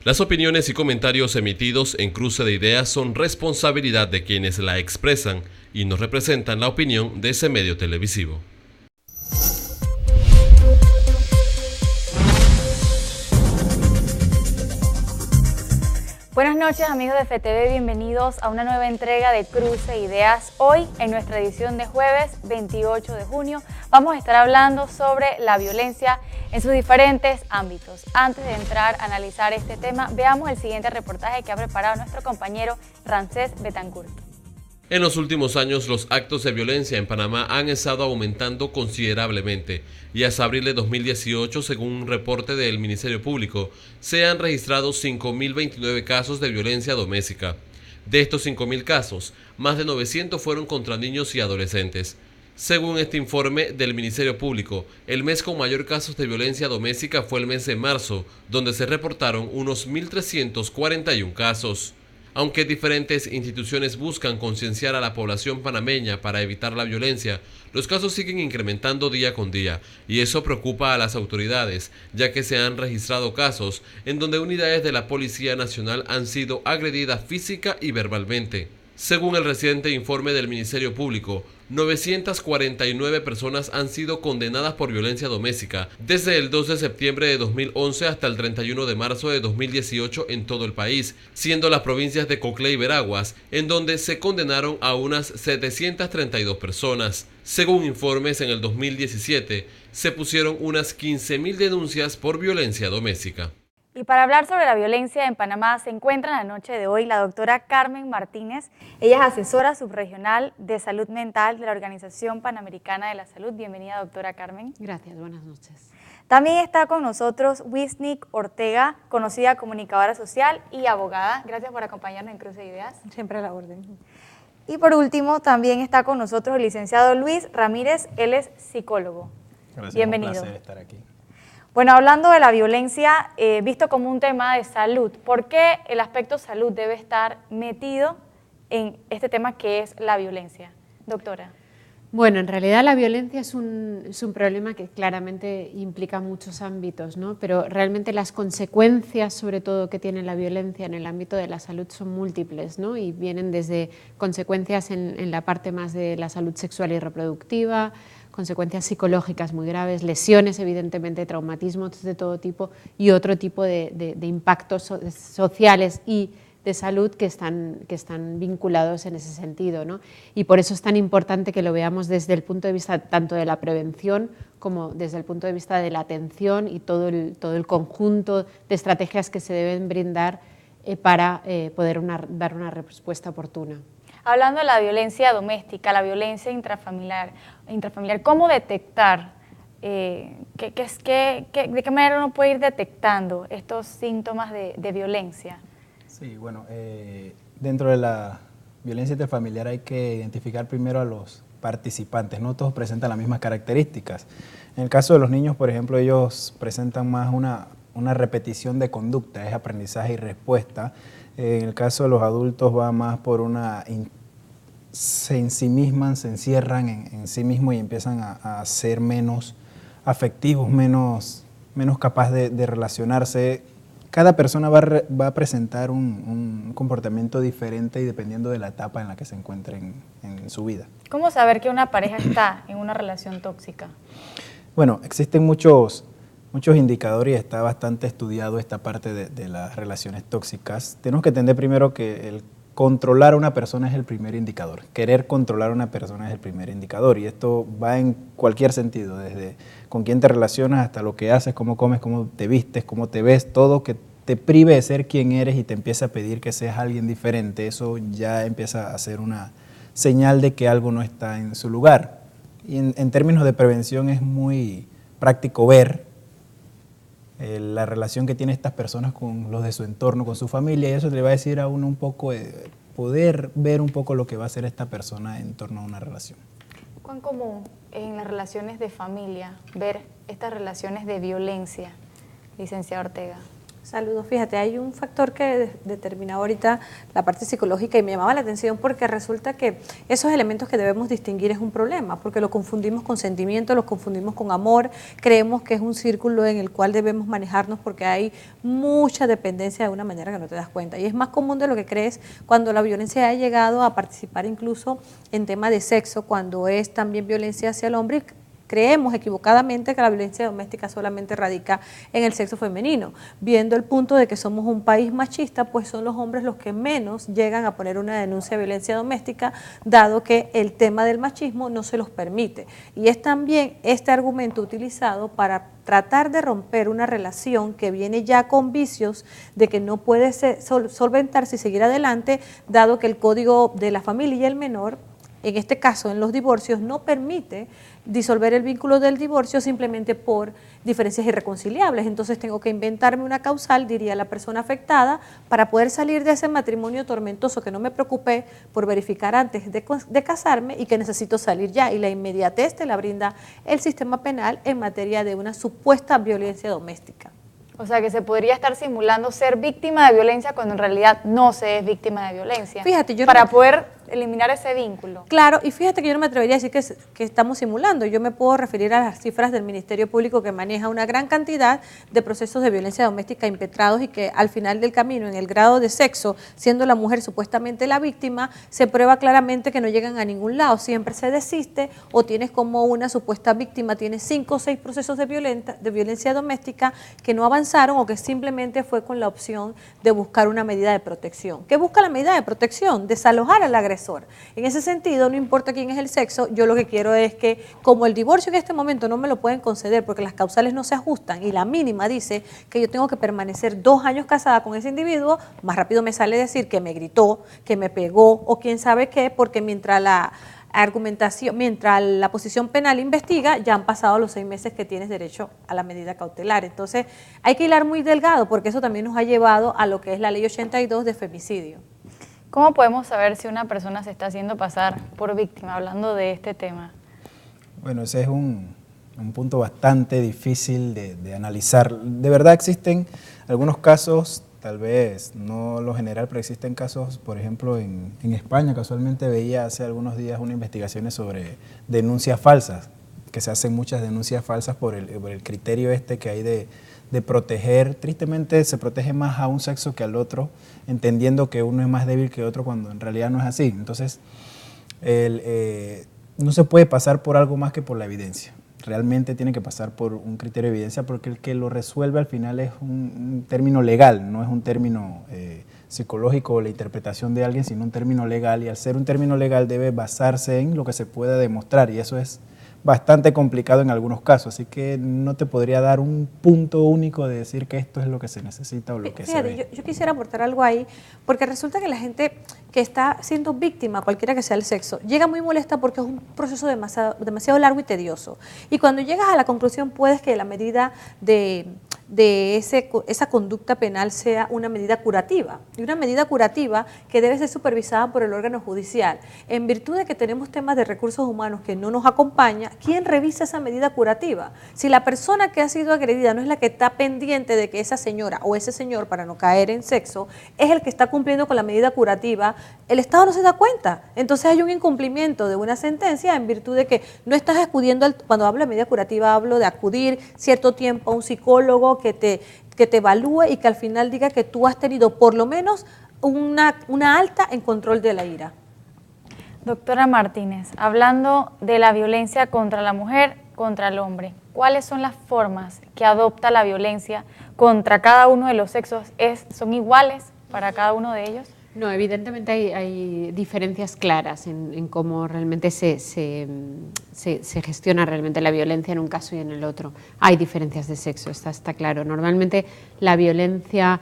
Las opiniones y comentarios emitidos en Cruce de Ideas son responsabilidad de quienes la expresan y no representan la opinión de ese medio televisivo. Buenas noches amigos de FTV, bienvenidos a una nueva entrega de Cruce de Ideas. Hoy, en nuestra edición de jueves 28 de junio, vamos a estar hablando sobre la violencia en sus diferentes ámbitos. Antes de entrar a analizar este tema, veamos el siguiente reportaje que ha preparado nuestro compañero Ramsés Betancourt. En los últimos años, los actos de violencia en Panamá han estado aumentando considerablemente y hasta abril de 2018, según un reporte del Ministerio Público, se han registrado 5.029 casos de violencia doméstica. De estos 5.000 casos, más de 900 fueron contra niños y adolescentes. Según este informe del Ministerio Público, el mes con mayor casos de violencia doméstica fue el mes de marzo, donde se reportaron unos 1.341 casos. Aunque diferentes instituciones buscan concienciar a la población panameña para evitar la violencia, los casos siguen incrementando día con día y eso preocupa a las autoridades, ya que se han registrado casos en donde unidades de la Policía Nacional han sido agredidas física y verbalmente. Según el reciente informe del Ministerio Público, 949 personas han sido condenadas por violencia doméstica desde el 2 de septiembre de 2011 hasta el 31 de marzo de 2018 en todo el país, siendo las provincias de Coclé y Veraguas, en donde se condenaron a unas 732 personas. Según informes, en el 2017 se pusieron unas 15.000 denuncias por violencia doméstica. Y para hablar sobre la violencia en Panamá se encuentra en la noche de hoy la doctora Carmen Martínez. Ella es asesora subregional de salud mental de la Organización Panamericana de la Salud. Bienvenida, doctora Carmen. Gracias, buenas noches. También está con nosotros Wisnik Ortega, conocida comunicadora social y abogada. Gracias por acompañarnos en Cruce de Ideas. Siempre a la orden. Y por último, también está con nosotros el licenciado Luis Ramírez, él es psicólogo. Gracias, Bienvenido. un placer estar aquí. Bueno, hablando de la violencia, visto como un tema de salud, ¿por qué el aspecto salud debe estar metido en este tema que es la violencia? Doctora. Bueno, en realidad la violencia es un problema que claramente implica muchos ámbitos, ¿no? Pero realmente las consecuencias, sobre todo, que tiene la violencia en el ámbito de la salud son múltiples, ¿no? Y vienen desde consecuencias en la parte más de la salud sexual y reproductiva, consecuencias psicológicas muy graves, lesiones, evidentemente, traumatismos de todo tipo y otro tipo de impactos sociales y de salud que están vinculados en ese sentido, ¿no? Y por eso es tan importante que lo veamos desde el punto de vista tanto de la prevención como desde el punto de vista de la atención y todo el conjunto de estrategias que se deben brindar para poder dar una respuesta oportuna. Hablando de la violencia doméstica, la violencia intrafamiliar, ¿cómo detectar? ¿De qué manera uno puede ir detectando estos síntomas de violencia? Sí, bueno, dentro de la violencia intrafamiliar hay que identificar primero a los participantes, no todos presentan las mismas características. En el caso de los niños, por ejemplo, ellos presentan más una repetición de conducta, es aprendizaje y respuesta. En el caso de los adultos va más por se ensimisman, se encierran en sí mismos y empiezan a ser menos afectivos, menos capaces de relacionarse. Cada persona va a presentar un comportamiento diferente y dependiendo de la etapa en la que se encuentre en su vida. ¿Cómo saber que una pareja está en una relación tóxica? Bueno, existen muchos indicadores y está bastante estudiado esta parte de las relaciones tóxicas. Tenemos que entender primero que el controlar a una persona es el primer indicador. Querer controlar a una persona es el primer indicador y esto va en cualquier sentido, desde con quién te relacionas hasta lo que haces, cómo comes, cómo te vistes, cómo te ves, todo que te prive de ser quien eres y te empieza a pedir que seas alguien diferente. Eso ya empieza a ser una señal de que algo no está en su lugar. Y en términos de prevención es muy práctico ver la relación que tienen estas personas con los de su entorno, con su familia, y eso le va a decir a uno un poco, poder ver un poco lo que va a hacer esta persona en torno a una relación. ¿Cuán común en las relaciones de familia ver estas relaciones de violencia, licenciado Ortega? Saludos. Fíjate, hay un factor que determina ahorita la parte psicológica y me llamaba la atención porque resulta que esos elementos que debemos distinguir es un problema, porque lo confundimos con sentimiento, lo confundimos con amor, creemos que es un círculo en el cual debemos manejarnos porque hay mucha dependencia de una manera que no te das cuenta. Y es más común de lo que crees cuando la violencia ha llegado a participar incluso en tema de sexo, cuando es también violencia hacia el hombre. Creemos equivocadamente que la violencia doméstica solamente radica en el sexo femenino. Viendo el punto de que somos un país machista, pues son los hombres los que menos llegan a poner una denuncia de violencia doméstica, dado que el tema del machismo no se los permite. Y es también este argumento utilizado para tratar de romper una relación que viene ya con vicios de que no puede solventarse y seguir adelante, dado que el Código de la Familia y el Menor, en este caso en los divorcios, no permite disolver el vínculo del divorcio simplemente por diferencias irreconciliables. Entonces tengo que inventarme una causal, diría la persona afectada, para poder salir de ese matrimonio tormentoso que no me preocupé por verificar antes de casarme y que necesito salir ya. Y la inmediatez te la brinda el sistema penal en materia de una supuesta violencia doméstica. O sea, que se podría estar simulando ser víctima de violencia cuando en realidad no se es víctima de violencia. Fíjate, yo para poder eliminar ese vínculo. Claro, y fíjate que yo no me atrevería a decir que estamos simulando. Yo me puedo referir a las cifras del Ministerio Público, que maneja una gran cantidad de procesos de violencia doméstica impetrados y que al final del camino, en el grado de sexo, siendo la mujer supuestamente la víctima, se prueba claramente que no llegan a ningún lado. Siempre se desiste o tienes como una supuesta víctima, tienes 5 o 6 procesos de violencia doméstica que no avanzaron o que simplemente fue con la opción de buscar una medida de protección. ¿Qué busca la medida de protección? Desalojar al agresor. En ese sentido, no importa quién es el sexo, yo lo que quiero es que, como el divorcio en este momento no me lo pueden conceder porque las causales no se ajustan y la mínima dice que yo tengo que permanecer 2 años casada con ese individuo, más rápido me sale decir que me gritó, que me pegó o quién sabe qué, porque mientras la argumentación, mientras la posición penal investiga, ya han pasado los 6 meses que tienes derecho a la medida cautelar. Entonces, hay que hilar muy delgado porque eso también nos ha llevado a lo que es la ley 82 de femicidio. ¿Cómo podemos saber si una persona se está haciendo pasar por víctima, hablando de este tema? Bueno, ese es un punto bastante difícil de analizar. De verdad existen algunos casos, tal vez no lo general, pero existen casos, por ejemplo, en España. Casualmente veía hace algunos días unas investigaciones sobre denuncias falsas, que se hacen muchas denuncias falsas por el criterio que hay de proteger. Tristemente se protege más a un sexo que al otro, entendiendo que uno es más débil que otro cuando en realidad no es así. Entonces, no se puede pasar por algo más que por la evidencia. Realmente tiene que pasar por un criterio de evidencia porque el que lo resuelve al final es un término legal, no es un término psicológico o la interpretación de alguien, sino un término legal, y al ser un término legal debe basarse en lo que se pueda demostrar, y eso es bastante complicado en algunos casos, así que no te podría dar un punto único de decir que esto es lo que se necesita o lo que se ve. Yo quisiera aportar algo ahí, porque resulta que la gente que está siendo víctima, cualquiera que sea el sexo, llega muy molesta porque es un proceso demasiado largo y tedioso. Y cuando llegas a la conclusión, puedes que la medida de esa conducta penal sea una medida curativa, y una medida curativa que debe ser supervisada por el órgano judicial. En virtud de que tenemos temas de recursos humanos que no nos acompaña, ¿quién revisa esa medida curativa? Si la persona que ha sido agredida no es la que está pendiente de que esa señora o ese señor, para no caer en sexo, es el que está cumpliendo con la medida curativa, el Estado no se da cuenta. Entonces hay un incumplimiento de una sentencia en virtud de que no estás acudiendo, cuando hablo de medida curativa hablo de acudir cierto tiempo a un psicólogo que te evalúe y que al final diga que tú has tenido por lo menos una alta en control de la ira. Doctora Martínez, hablando de la violencia contra la mujer, contra el hombre, ¿cuáles son las formas que adopta la violencia contra cada uno de los sexos? ¿Son iguales para cada uno de ellos? No, evidentemente hay diferencias claras en cómo realmente se gestiona realmente la violencia en un caso y en el otro. Hay diferencias de sexo, está claro. Normalmente la violencia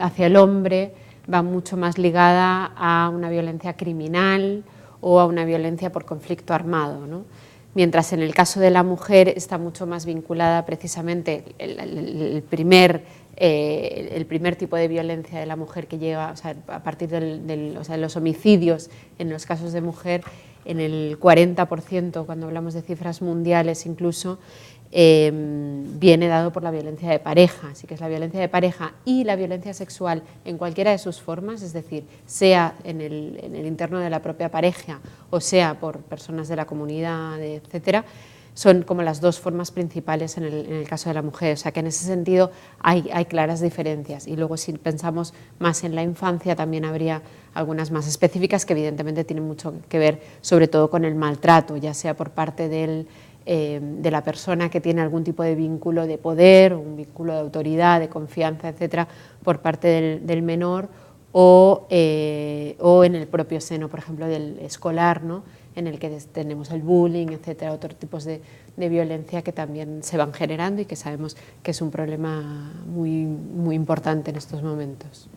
hacia el hombre va mucho más ligada a una violencia criminal o a una violencia por conflicto armado, ¿no? Mientras en el caso de la mujer está mucho más vinculada precisamente el primer tipo de violencia de la mujer que llega, o sea, a partir de los homicidios en los casos de mujer, en el 40%, cuando hablamos de cifras mundiales incluso, viene dado por la violencia de pareja, así que es la violencia de pareja y la violencia sexual en cualquiera de sus formas, es decir, sea en el interno de la propia pareja o sea por personas de la comunidad, etcétera, son como las dos formas principales en el caso de la mujer, o sea que en ese sentido hay claras diferencias. Y luego si pensamos más en la infancia también habría algunas más específicas que evidentemente tienen mucho que ver sobre todo con el maltrato, ya sea por parte de la persona que tiene algún tipo de vínculo de poder, un vínculo de autoridad, de confianza, etcétera, por parte del menor o en el propio seno, por ejemplo, del escolar, ¿no?, en el que tenemos el bullying, etcétera, otros tipos de violencia que también se van generando y que sabemos que es un problema muy, muy importante en estos momentos.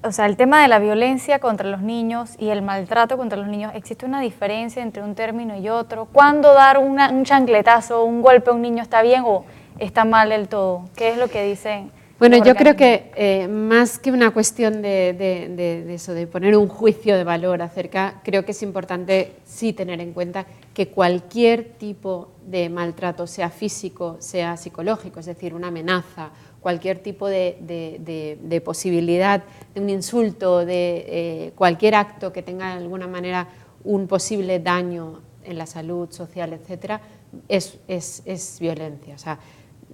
O sea, el tema de la violencia contra los niños y el maltrato contra los niños, ¿existe una diferencia entre un término y otro? ¿Cuándo dar un chancletazo, un golpe a un niño está bien o está mal del todo? ¿Qué es lo que dicen? Bueno, yo creo que más que una cuestión de eso, de poner un juicio de valor acerca, creo que es importante sí tener en cuenta que cualquier tipo de maltrato, sea físico, sea psicológico, es decir, una amenaza, cualquier tipo de posibilidad de un insulto, de cualquier acto que tenga de alguna manera un posible daño en la salud social, etcétera, es violencia. O sea,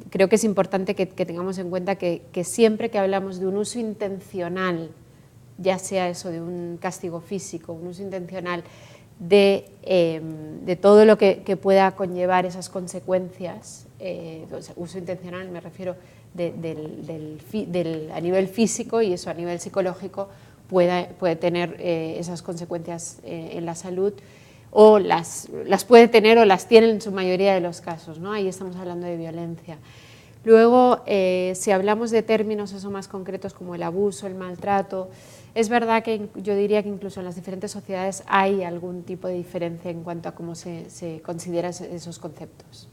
creo que es importante que tengamos en cuenta que siempre que hablamos de un uso intencional, ya sea eso de un castigo físico, un uso intencional de todo lo que pueda conllevar esas consecuencias, o sea, uso intencional me refiero a nivel físico y eso a nivel psicológico puede tener esas consecuencias en la salud, o las puede tener o las tiene en su mayoría de los casos, ¿no? Ahí estamos hablando de violencia. Luego, si hablamos de términos eso más concretos como el abuso, el maltrato, es verdad que yo diría que incluso en las diferentes sociedades hay algún tipo de diferencia en cuanto a cómo se consideran esos conceptos.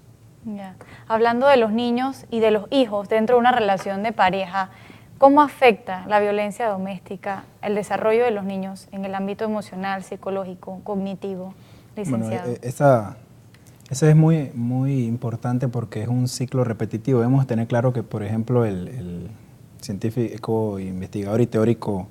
Ya. Hablando de los niños y de los hijos dentro de una relación de pareja, ¿cómo afecta la violencia doméstica el desarrollo de los niños en el ámbito emocional, psicológico, cognitivo, licenciado? Bueno, esa es muy, muy importante porque es un ciclo repetitivo. Debemos tener claro que, por ejemplo, el científico, investigador y teórico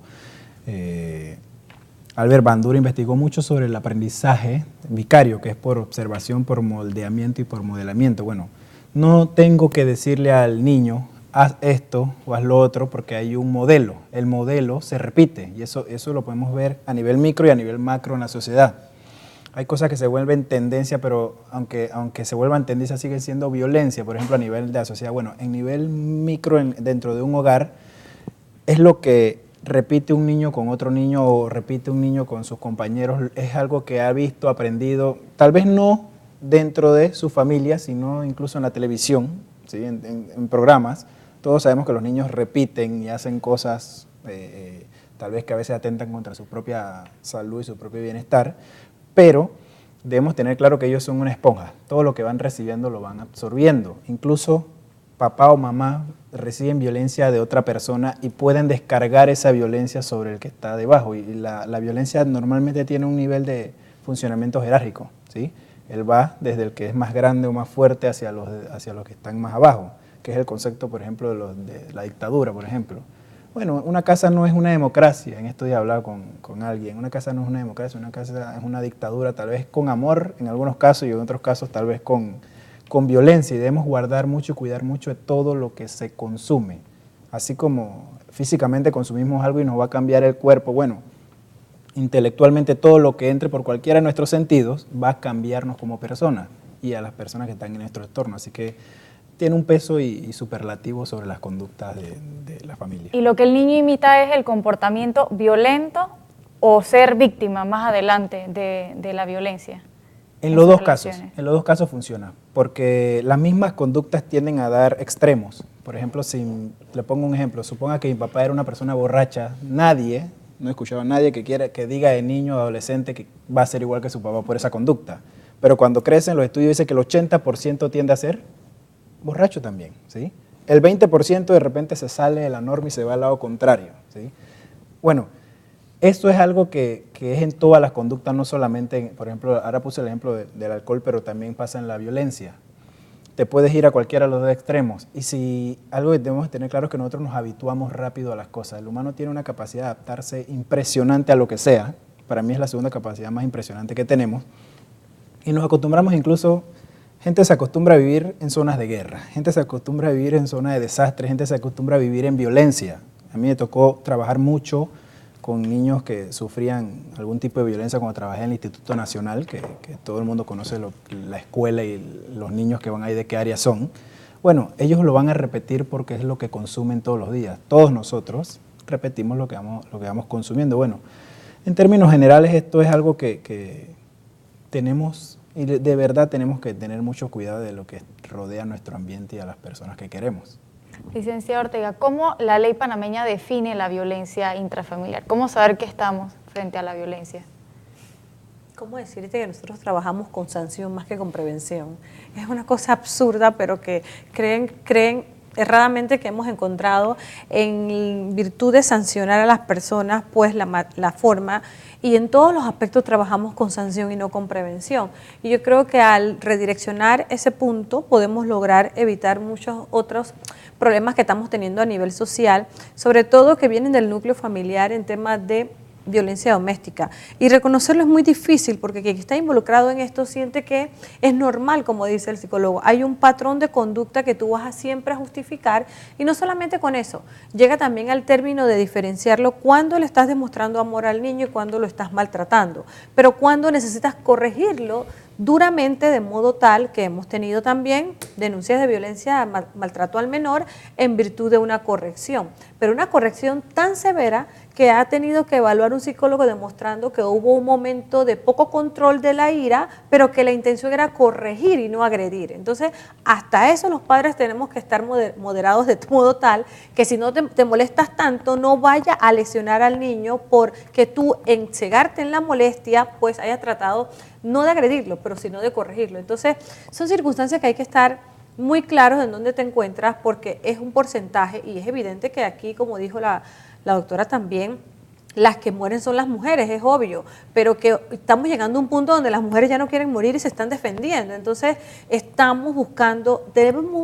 Albert Bandura investigó mucho sobre el aprendizaje vicario, que es por observación, por moldeamiento y por modelamiento. Bueno, no tengo que decirle al niño, haz esto o haz lo otro, porque hay un modelo. El modelo se repite y eso lo podemos ver a nivel micro y a nivel macro en la sociedad. Hay cosas que se vuelven tendencia, pero aunque se vuelvan tendencia, siguen siendo violencia, por ejemplo, a nivel de la sociedad. Bueno, en nivel micro, dentro de un hogar, es lo que repite un niño con otro niño o repite un niño con sus compañeros, es algo que ha visto, aprendido, tal vez no dentro de su familia, sino incluso en la televisión, ¿sí? en programas. Todos sabemos que los niños repiten y hacen cosas tal vez que a veces atentan contra su propia salud y su propio bienestar, pero debemos tener claro que ellos son una esponja. Todo lo que van recibiendo lo van absorbiendo. Incluso papá o mamá reciben violencia de otra persona y pueden descargar esa violencia sobre el que está debajo. Y la violencia normalmente tiene un nivel de funcionamiento jerárquico, ¿sí? Él va desde el que es más grande o más fuerte hacia los que están más abajo, que es el concepto, por ejemplo, de la dictadura, por ejemplo. Bueno, una casa no es una democracia, en esto ya he hablado con alguien, una casa no es una democracia, una casa es una dictadura, tal vez con amor en algunos casos y en otros casos tal vez con violencia, y debemos guardar mucho y cuidar mucho de todo lo que se consume. Así como físicamente consumimos algo y nos va a cambiar el cuerpo, bueno, intelectualmente todo lo que entre por cualquiera de nuestros sentidos va a cambiarnos como personas y a las personas que están en nuestro entorno. Así que tiene un peso y superlativo sobre las conductas de la familia. ¿Y lo que el niño imita es el comportamiento violento o ser víctima más adelante de la violencia? En los dos casos funciona, porque las mismas conductas tienden a dar extremos. Por ejemplo, si le pongo un ejemplo, suponga que mi papá era una persona borracha, no he escuchado a nadie que diga de niño o adolescente que va a ser igual que su papá por esa conducta. Pero cuando crecen, los estudios dicen que el 80% tiende a ser borracho también, ¿sí? El 20% de repente se sale de la norma y se va al lado contrario, ¿sí? Bueno, esto es algo que es en todas las conductas, no solamente, por ejemplo, ahora puse el ejemplo del alcohol, pero también pasa en la violencia. te puedes ir a cualquiera de los dos extremos. Y si algo que debemos tener claro es que nosotros nos habituamos rápido a las cosas. El humano tiene una capacidad de adaptarse impresionante a lo que sea. Para mí es la segunda capacidad más impresionante que tenemos. Y nos acostumbramos incluso, gente se acostumbra a vivir en zonas de guerra, gente se acostumbra a vivir en zonas de desastre, gente se acostumbra a vivir en violencia. A mí me tocó trabajar mucho con niños que sufrían algún tipo de violencia cuando trabajé en el Instituto Nacional, que todo el mundo conoce la escuela y los niños que van ahí de qué área son. Bueno, ellos lo van a repetir porque es lo que consumen todos los días. Todos nosotros repetimos lo que vamos consumiendo. Bueno, en términos generales esto es algo que tenemos, y de verdad tenemos que tener mucho cuidado de lo que rodea nuestro ambiente y a las personas que queremos. Licenciado Ortega, ¿cómo la ley panameña define la violencia intrafamiliar? ¿Cómo saber que estamos frente a la violencia? ¿Cómo decirte que nosotros trabajamos con sanción más que con prevención? Es una cosa absurda, pero que creen erradamente que hemos encontrado en virtud de sancionar a las personas, pues la forma, y en todos los aspectos trabajamos con sanción y no con prevención. Y yo creo que al redireccionar ese punto podemos lograr evitar muchos otros problemas que estamos teniendo a nivel social, sobre todo que vienen del núcleo familiar en temas de violencia doméstica. Y reconocerlo es muy difícil porque quien está involucrado en esto siente que es normal, como dice el psicólogo. Hay un patrón de conducta que tú vas a siempre a justificar, y no solamente con eso, llega también al término de diferenciarlo cuando le estás demostrando amor al niño y cuando lo estás maltratando, pero cuando necesitas corregirlo duramente, de modo tal que hemos tenido también denuncias de violencia, maltrato al menor en virtud de una corrección, pero una corrección tan severa que ha tenido que evaluar un psicólogo demostrando que hubo un momento de poco control de la ira, pero que la intención era corregir y no agredir. Entonces, hasta eso los padres tenemos que estar moderados de modo tal que si no te molestas tanto, no vaya a lesionar al niño porque tú en cegarte en la molestia, pues hayas tratado no de agredirlo, pero sino de corregirlo. Entonces, son circunstancias que hay que estar muy claros en dónde te encuentras porque es un porcentaje y es evidente que aquí, como dijo la doctora también, las que mueren son las mujeres, es obvio, pero que estamos llegando a un punto donde las mujeres ya no quieren morir y se están defendiendo. Entonces, debemos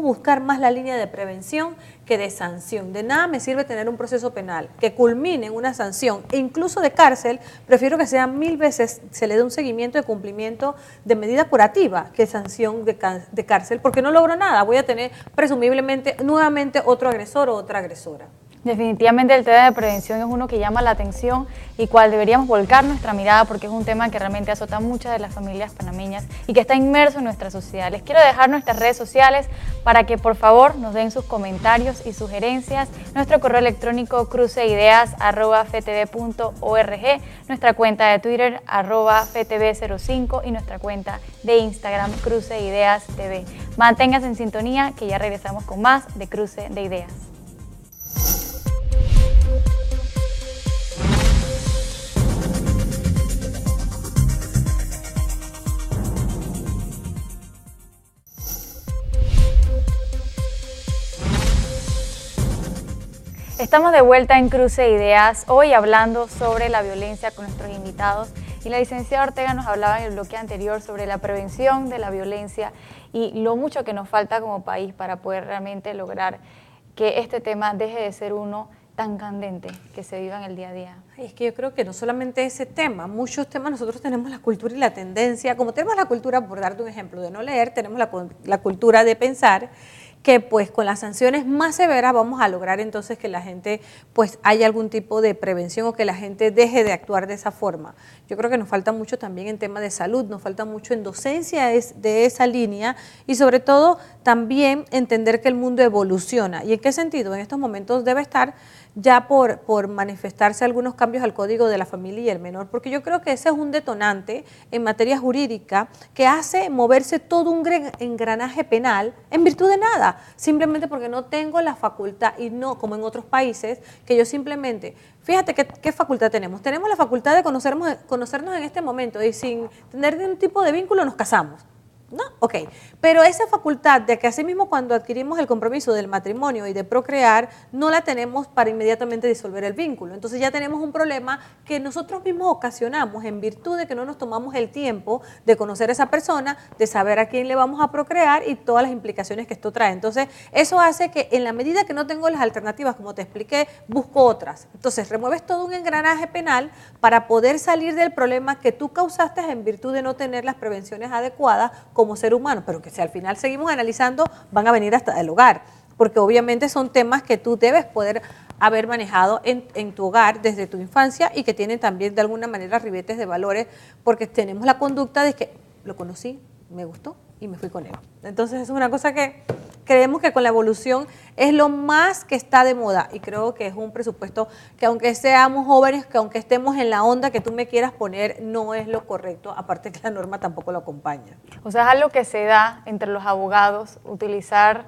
buscar más la línea de prevención que de sanción. De nada me sirve tener un proceso penal que culmine en una sanción e incluso de cárcel. Prefiero que sea 1000 veces, se le dé un seguimiento de cumplimiento de medida curativa que sanción de cárcel, porque no logro nada. Voy a tener presumiblemente nuevamente otro agresor o otra agresora. Definitivamente el tema de prevención es uno que llama la atención y cual deberíamos volcar nuestra mirada porque es un tema que realmente azota a muchas de las familias panameñas y que está inmerso en nuestra sociedad. Les quiero dejar nuestras redes sociales para que por favor nos den sus comentarios y sugerencias. Nuestro correo electrónico cruceideas@ftv.org, nuestra cuenta de Twitter @ftv05 y nuestra cuenta de Instagram Cruceideas TV. Manténganse en sintonía que ya regresamos con más de Cruce de Ideas. Estamos de vuelta en Cruce Ideas, hoy hablando sobre la violencia con nuestros invitados y la licenciada Ortega nos hablaba en el bloque anterior sobre la prevención de la violencia y lo mucho que nos falta como país para poder realmente lograr que este tema deje de ser uno tan candente que se viva en el día a día. Es que yo creo que no solamente ese tema, muchos temas nosotros tenemos la cultura y la tendencia, como tenemos la cultura, por darte un ejemplo, de no leer, tenemos la cultura de pensar que pues con las sanciones más severas vamos a lograr entonces que la gente pues haya algún tipo de prevención o que la gente deje de actuar de esa forma. Yo creo que nos falta mucho también en tema de salud, nos falta mucho en docencia de esa línea y sobre todo también entender que el mundo evoluciona. ¿Y en qué sentido? En estos momentos debe estar ya por manifestarse algunos cambios al Código de la Familia y el Menor, porque yo creo que ese es un detonante en materia jurídica que hace moverse todo un engranaje penal en virtud de nada, simplemente porque no tengo la facultad y no como en otros países que yo simplemente, fíjate qué facultad tenemos la facultad de conocernos en este momento y sin tener ningún tipo de vínculo nos casamos. No, ok. Pero esa facultad de que así mismo cuando adquirimos el compromiso del matrimonio y de procrear, no la tenemos para inmediatamente disolver el vínculo. Entonces ya tenemos un problema que nosotros mismos ocasionamos en virtud de que no nos tomamos el tiempo de conocer a esa persona, de saber a quién le vamos a procrear y todas las implicaciones que esto trae. Entonces eso hace que en la medida que no tengo las alternativas, como te expliqué, busco otras. Entonces remueves todo un engranaje penal para poder salir del problema que tú causaste en virtud de no tener las prevenciones adecuadas como ser humano, pero que si al final seguimos analizando, van a venir hasta el hogar, porque obviamente son temas que tú debes poder haber manejado en tu hogar desde tu infancia y que tienen también de alguna manera ribetes de valores, porque tenemos la conducta de que lo conocí, me gustó y me fui con él. Entonces es una cosa que creemos que con la evolución es lo más que está de moda y creo que es un presupuesto que aunque seamos jóvenes, que aunque estemos en la onda que tú me quieras poner, no es lo correcto, aparte que la norma tampoco lo acompaña. O sea, es algo que se da entre los abogados, utilizar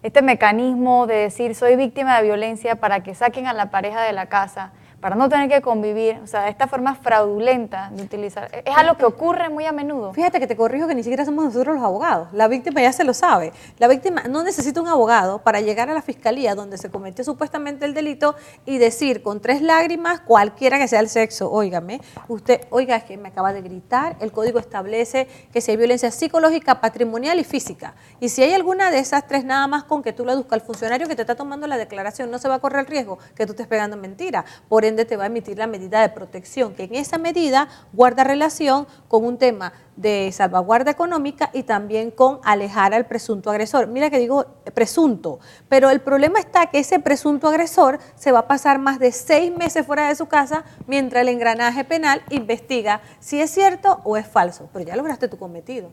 este mecanismo de decir soy víctima de violencia para que saquen a la pareja de la casa, para no tener que convivir, o sea, esta forma fraudulenta de utilizar, es algo que ocurre muy a menudo. Fíjate que te corrijo que ni siquiera somos nosotros los abogados, la víctima ya se lo sabe, la víctima no necesita un abogado para llegar a la fiscalía donde se cometió supuestamente el delito y decir con 3 lágrimas, cualquiera que sea el sexo, óigame, usted, oiga, es que me acaba de gritar, el código establece que si hay violencia psicológica, patrimonial y física, y si hay alguna de esas 3 nada más con que tú lo deduzcas al funcionario que te está tomando la declaración, no se va a correr el riesgo que tú estés pegando mentira, por ende te va a emitir la medida de protección, que en esa medida guarda relación con un tema de salvaguarda económica y también con alejar al presunto agresor. Mira que digo presunto, pero el problema está que ese presunto agresor se va a pasar más de 6 meses fuera de su casa mientras el engranaje penal investiga si es cierto o es falso, pero ya lograste tu cometido.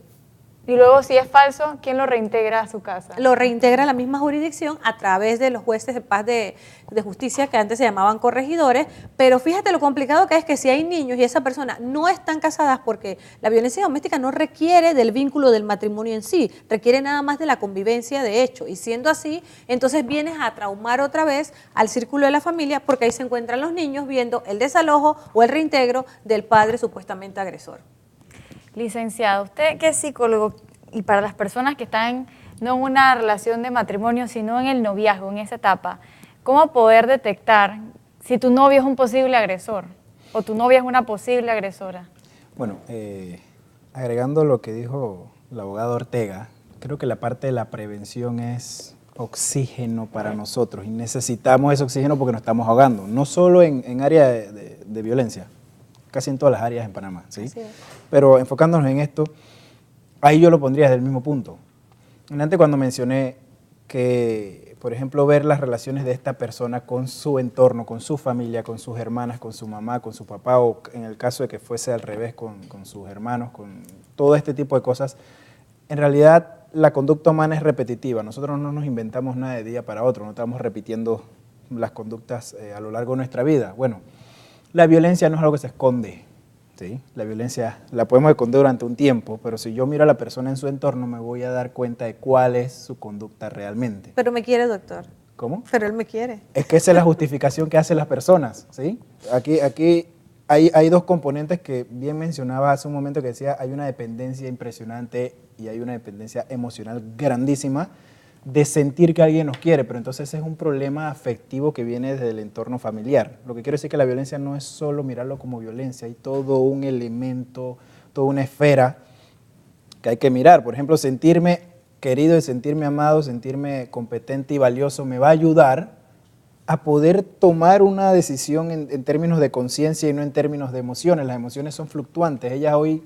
Y luego, si es falso, ¿quién lo reintegra a su casa? Lo reintegra la misma jurisdicción a través de los jueces de paz de justicia que antes se llamaban corregidores, pero fíjate lo complicado que es que si hay niños y esa persona no están casadas, porque la violencia doméstica no requiere del vínculo del matrimonio en sí, requiere nada más de la convivencia de hecho, y siendo así, entonces vienes a traumar otra vez al círculo de la familia porque ahí se encuentran los niños viendo el desalojo o el reintegro del padre supuestamente agresor. Licenciado, usted que es psicólogo y para las personas que están no en una relación de matrimonio, sino en el noviazgo, en esa etapa, ¿cómo poder detectar si tu novio es un posible agresor o tu novia es una posible agresora? Bueno, agregando lo que dijo el abogado Ortega, creo que la parte de la prevención es oxígeno para nosotros y necesitamos ese oxígeno porque nos estamos ahogando, no solo en área de violencia, casi en todas las áreas en Panamá, ¿sí? Pero enfocándonos en esto, ahí yo lo pondría desde el mismo punto. Antes cuando mencioné que, por ejemplo, ver las relaciones de esta persona con su entorno, con su familia, con sus hermanas, con su mamá, con su papá, o en el caso de que fuese al revés, con sus hermanos, con todo este tipo de cosas, en realidad la conducta humana es repetitiva. Nosotros no nos inventamos nada de día para otro, no estamos repitiendo las conductas a lo largo de nuestra vida. Bueno, la violencia no es algo que se esconde, ¿sí? La violencia la podemos esconder durante un tiempo, pero si yo miro a la persona en su entorno me voy a dar cuenta de cuál es su conducta realmente. Pero me quiere, doctor. ¿Cómo? Pero él me quiere. Es que esa es la justificación que hacen las personas, ¿sí? Aquí hay 2 componentes que bien mencionaba hace un momento que decía hay una dependencia impresionante y hay una dependencia emocional grandísima de sentir que alguien nos quiere, pero entonces es un problema afectivo que viene desde el entorno familiar. Lo que quiero decir es que la violencia no es solo mirarlo como violencia, hay todo un elemento, toda una esfera que hay que mirar. Por ejemplo, sentirme querido y sentirme amado, sentirme competente y valioso me va a ayudar a poder tomar una decisión en términos de conciencia y no en términos de emociones. Las emociones son fluctuantes. Ellas hoy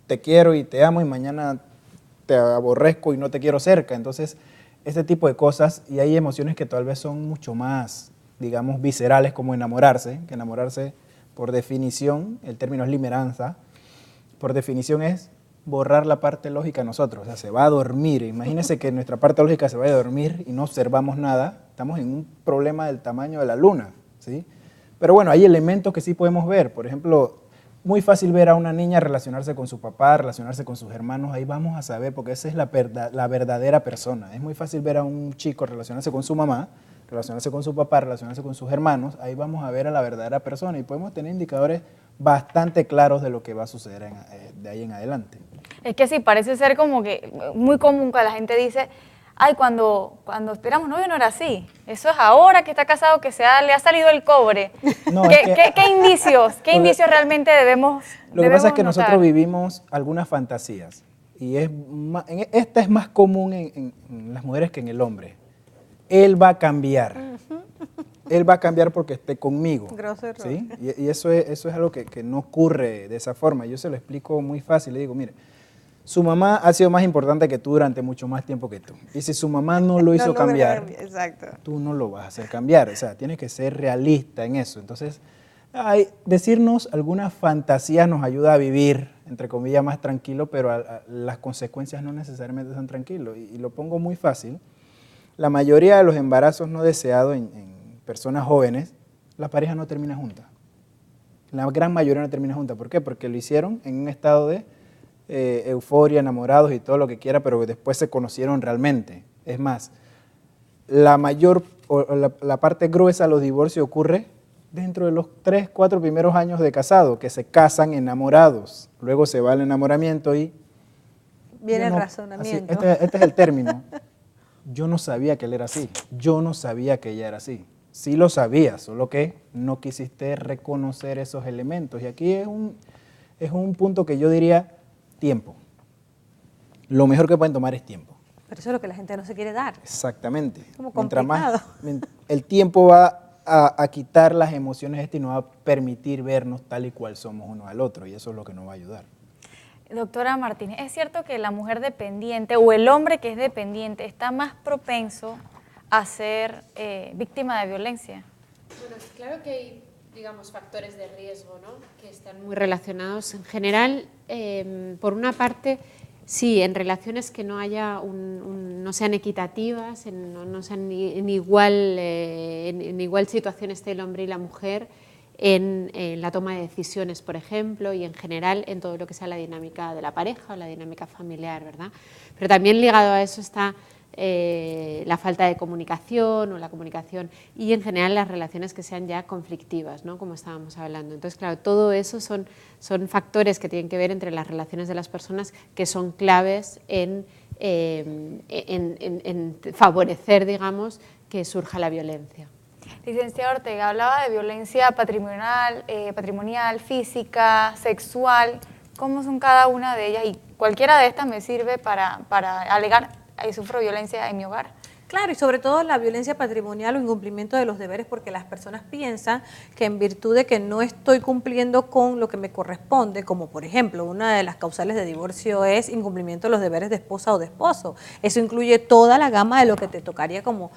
te quiero y te amo y mañana te aborrezco y no te quiero cerca. Entonces, este tipo de cosas, y hay emociones que tal vez son mucho más, digamos, viscerales, como enamorarse, que enamorarse, por definición, el término es limeranza, por definición es borrar la parte lógica de nosotros, o sea, se va a dormir. Imagínense que nuestra parte lógica se vaya a dormir y no observamos nada, estamos en un problema del tamaño de la luna, ¿sí? Pero bueno, hay elementos que sí podemos ver, por ejemplo, muy fácil ver a una niña relacionarse con su papá, relacionarse con sus hermanos, ahí vamos a saber, porque esa es la verdadera persona. Es muy fácil ver a un chico relacionarse con su mamá, relacionarse con su papá, relacionarse con sus hermanos, ahí vamos a ver a la verdadera persona y podemos tener indicadores bastante claros de lo que va a suceder de ahí en adelante. Es que sí, parece ser como que muy común que la gente dice, ay, cuando esperamos novio no era así. Eso es ahora que está casado que le ha salido el cobre. No, ¿Qué indicios realmente debemos Lo que pasa es que notar? nosotros vivimos algunas fantasías y esta es más común en las mujeres que en el hombre. Él va a cambiar. Él va a cambiar porque esté conmigo. Grosso error. ¿Sí? Y eso es algo que no ocurre de esa forma. Yo se lo explico muy fácil. Le digo, mire, su mamá ha sido más importante que tú durante mucho más tiempo que tú. Y si su mamá no lo hizo cambiar, exacto, tú no lo vas a hacer cambiar. O sea, tienes que ser realista en eso. Entonces, decirnos algunas fantasías nos ayuda a vivir, entre comillas, más tranquilo, pero las consecuencias no necesariamente son tranquilos. Y lo pongo muy fácil. La mayoría de los embarazos no deseados en personas jóvenes, la pareja no termina junta. La gran mayoría no termina junta. ¿Por qué? Porque lo hicieron en un estado de euforia, enamorados y todo lo que quiera, pero después se conocieron realmente. Es más, la parte gruesa de los divorcios ocurre dentro de los 3, 4 primeros años de casado, que se casan enamorados. Luego se va el enamoramiento y... Viene el razonamiento. Este es el término. Yo no sabía que él era así. Yo no sabía que ella era así. Sí lo sabía, solo que no quisiste reconocer esos elementos. Y aquí es un punto que yo diría tiempo. Lo mejor que pueden tomar es tiempo. Pero eso es lo que la gente no se quiere dar. Exactamente. Como complicado. El tiempo va a quitar las emociones y nos va a permitir vernos tal y cual somos uno al otro. Y eso es lo que nos va a ayudar. Doctora Martínez, ¿es cierto que la mujer dependiente o el hombre que es dependiente está más propenso a ser víctima de violencia? Bueno, claro que hay, digamos, factores de riesgo, ¿no?, que están muy relacionados. En general, por una parte, sí, en relaciones que no haya no sean equitativas, no sean en igual situación esté el hombre y la mujer, en la toma de decisiones, por ejemplo, y en general en todo lo que sea la dinámica de la pareja o la dinámica familiar, ¿verdad? Pero también ligado a eso está la falta de comunicación o la comunicación y en general las relaciones que sean ya conflictivas, ¿no?, como estábamos hablando. Entonces, claro, todo eso son factores que tienen que ver entre las relaciones de las personas que son claves en favorecer, digamos, que surja la violencia. Licenciada Ortega, hablaba de violencia patrimonial, física, sexual. ¿Cómo son cada una de ellas? Y cualquiera de estas me sirve para alegar que sufro violencia en mi hogar. Claro, y sobre todo la violencia patrimonial o incumplimiento de los deberes, porque las personas piensan que en virtud de que no estoy cumpliendo con lo que me corresponde, como por ejemplo, una de las causales de divorcio es incumplimiento de los deberes de esposa o de esposo. Eso incluye toda la gama de lo que te tocaría como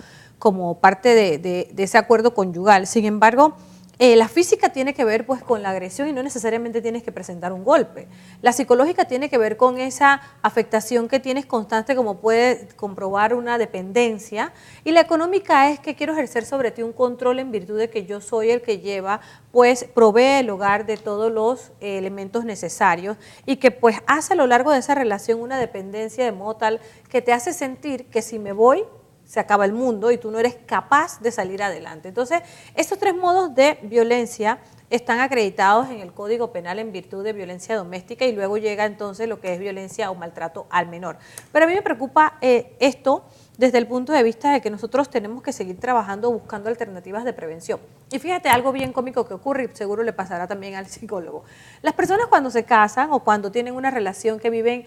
parte de ese acuerdo conyugal. Sin embargo, la física tiene que ver pues con la agresión y no necesariamente tienes que presentar un golpe. La psicológica tiene que ver con esa afectación que tienes constante, como puede comprobar una dependencia. Y la económica es que quiero ejercer sobre ti un control en virtud de que yo soy el que lleva, pues provee el hogar de todos los elementos necesarios y que pues hace a lo largo de esa relación una dependencia de modo tal que te hace sentir que si me voy, se acaba el mundo y tú no eres capaz de salir adelante. Entonces, estos 3 modos de violencia están acreditados en el Código Penal en virtud de violencia doméstica y luego llega entonces lo que es violencia o maltrato al menor. Pero a mí me preocupa esto desde el punto de vista de que nosotros tenemos que seguir trabajando buscando alternativas de prevención. Y fíjate, algo bien cómico que ocurre y seguro le pasará también al psicólogo. Las personas cuando se casan o cuando tienen una relación que viven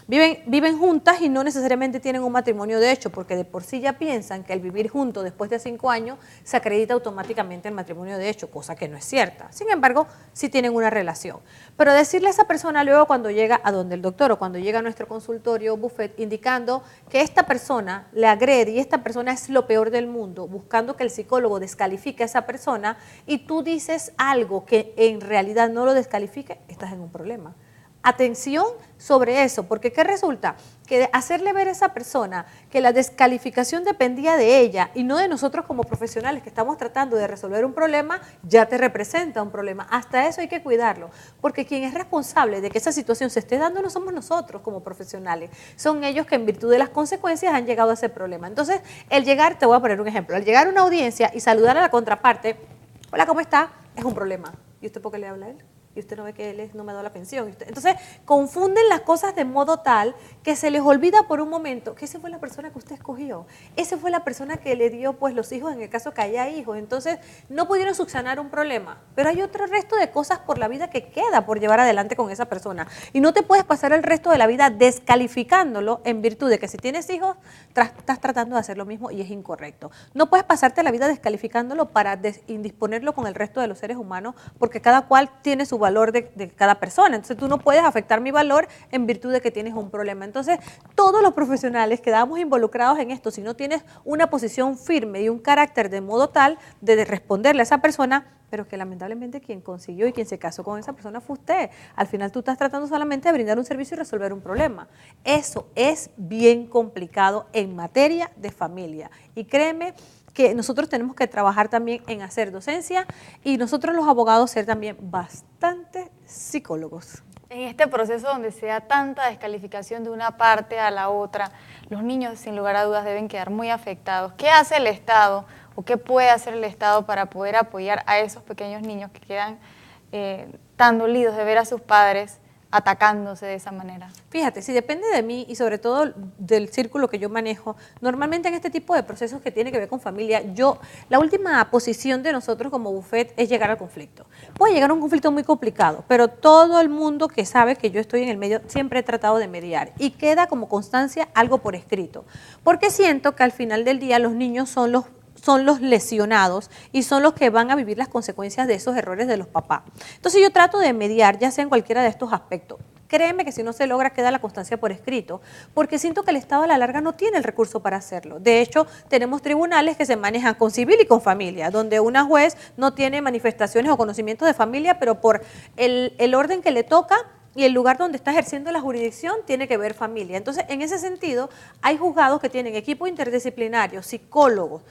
viven juntas y no necesariamente tienen un matrimonio de hecho, porque de por sí ya piensan que el vivir juntos después de 5 años se acredita automáticamente el matrimonio de hecho, cosa que no es cierta. Sin embargo, sí tienen una relación. Pero decirle a esa persona luego cuando llega a donde el doctor o cuando llega a nuestro consultorio buffet indicando que esta persona le agrede y esta persona es lo peor del mundo, buscando que el psicólogo descalifique a esa persona y tú dices algo que en realidad no lo descalifique, estás en un problema. Atención sobre eso, porque ¿qué resulta? Que hacerle ver a esa persona que la descalificación dependía de ella y no de nosotros como profesionales que estamos tratando de resolver un problema, ya te representa un problema. Hasta eso hay que cuidarlo, porque quien es responsable de que esa situación se esté dando no somos nosotros como profesionales, son ellos que en virtud de las consecuencias han llegado a ese problema. Entonces, el llegar, te voy a poner un ejemplo, al llegar a una audiencia y saludar a la contraparte, hola, ¿cómo está? Es un problema. ¿Y usted por qué le habla a él? y usted no ve que no me da la pensión. Entonces, confunden las cosas de modo tal que se les olvida por un momento que esa fue la persona que usted escogió. Esa fue la persona que le dio pues los hijos en el caso que haya hijos. Entonces, no pudieron subsanar un problema, pero hay otro resto de cosas por la vida que queda por llevar adelante con esa persona. Y no te puedes pasar el resto de la vida descalificándolo en virtud de que si tienes hijos, estás tratando de hacer lo mismo y es incorrecto. No puedes pasarte la vida descalificándolo para indisponerlo con el resto de los seres humanos, porque cada cual tiene su valor de cada persona. Entonces tú no puedes afectar mi valor en virtud de que tienes un problema. Entonces todos los profesionales quedamos involucrados en esto. Si no tienes una posición firme y un carácter de modo tal de responderle a esa persona, pero que lamentablemente quien consiguió y quien se casó con esa persona fue usted. Al final tú estás tratando solamente de brindar un servicio y resolver un problema. Eso es bien complicado en materia de familia. Y créeme que nosotros tenemos que trabajar también en hacer docencia y nosotros los abogados ser también bastante psicólogos. En este proceso donde se da tanta descalificación de una parte a la otra, los niños sin lugar a dudas deben quedar muy afectados. ¿Qué hace el Estado o qué puede hacer el Estado para poder apoyar a esos pequeños niños que quedan tan dolidos de ver a sus padres atacándose de esa manera? Fíjate, si depende de mí y sobre todo del círculo que yo manejo, normalmente en este tipo de procesos que tiene que ver con familia, la última posición de nosotros como bufet es llegar al conflicto. Puede llegar a un conflicto muy complicado, pero todo el mundo que sabe que yo estoy en el medio siempre he tratado de mediar y queda como constancia algo por escrito, porque siento que al final del día los niños son los lesionados y son los que van a vivir las consecuencias de esos errores de los papás. Entonces yo trato de mediar, ya sea en cualquiera de estos aspectos. Créeme que si no se logra, queda la constancia por escrito, porque siento que el Estado a la larga no tiene el recurso para hacerlo. De hecho, tenemos tribunales que se manejan con civil y con familia, donde una juez no tiene manifestaciones o conocimientos de familia, pero por el orden que le toca y el lugar donde está ejerciendo la jurisdicción tiene que ver familia. Entonces, en ese sentido, hay juzgados que tienen equipo interdisciplinario, psicólogos,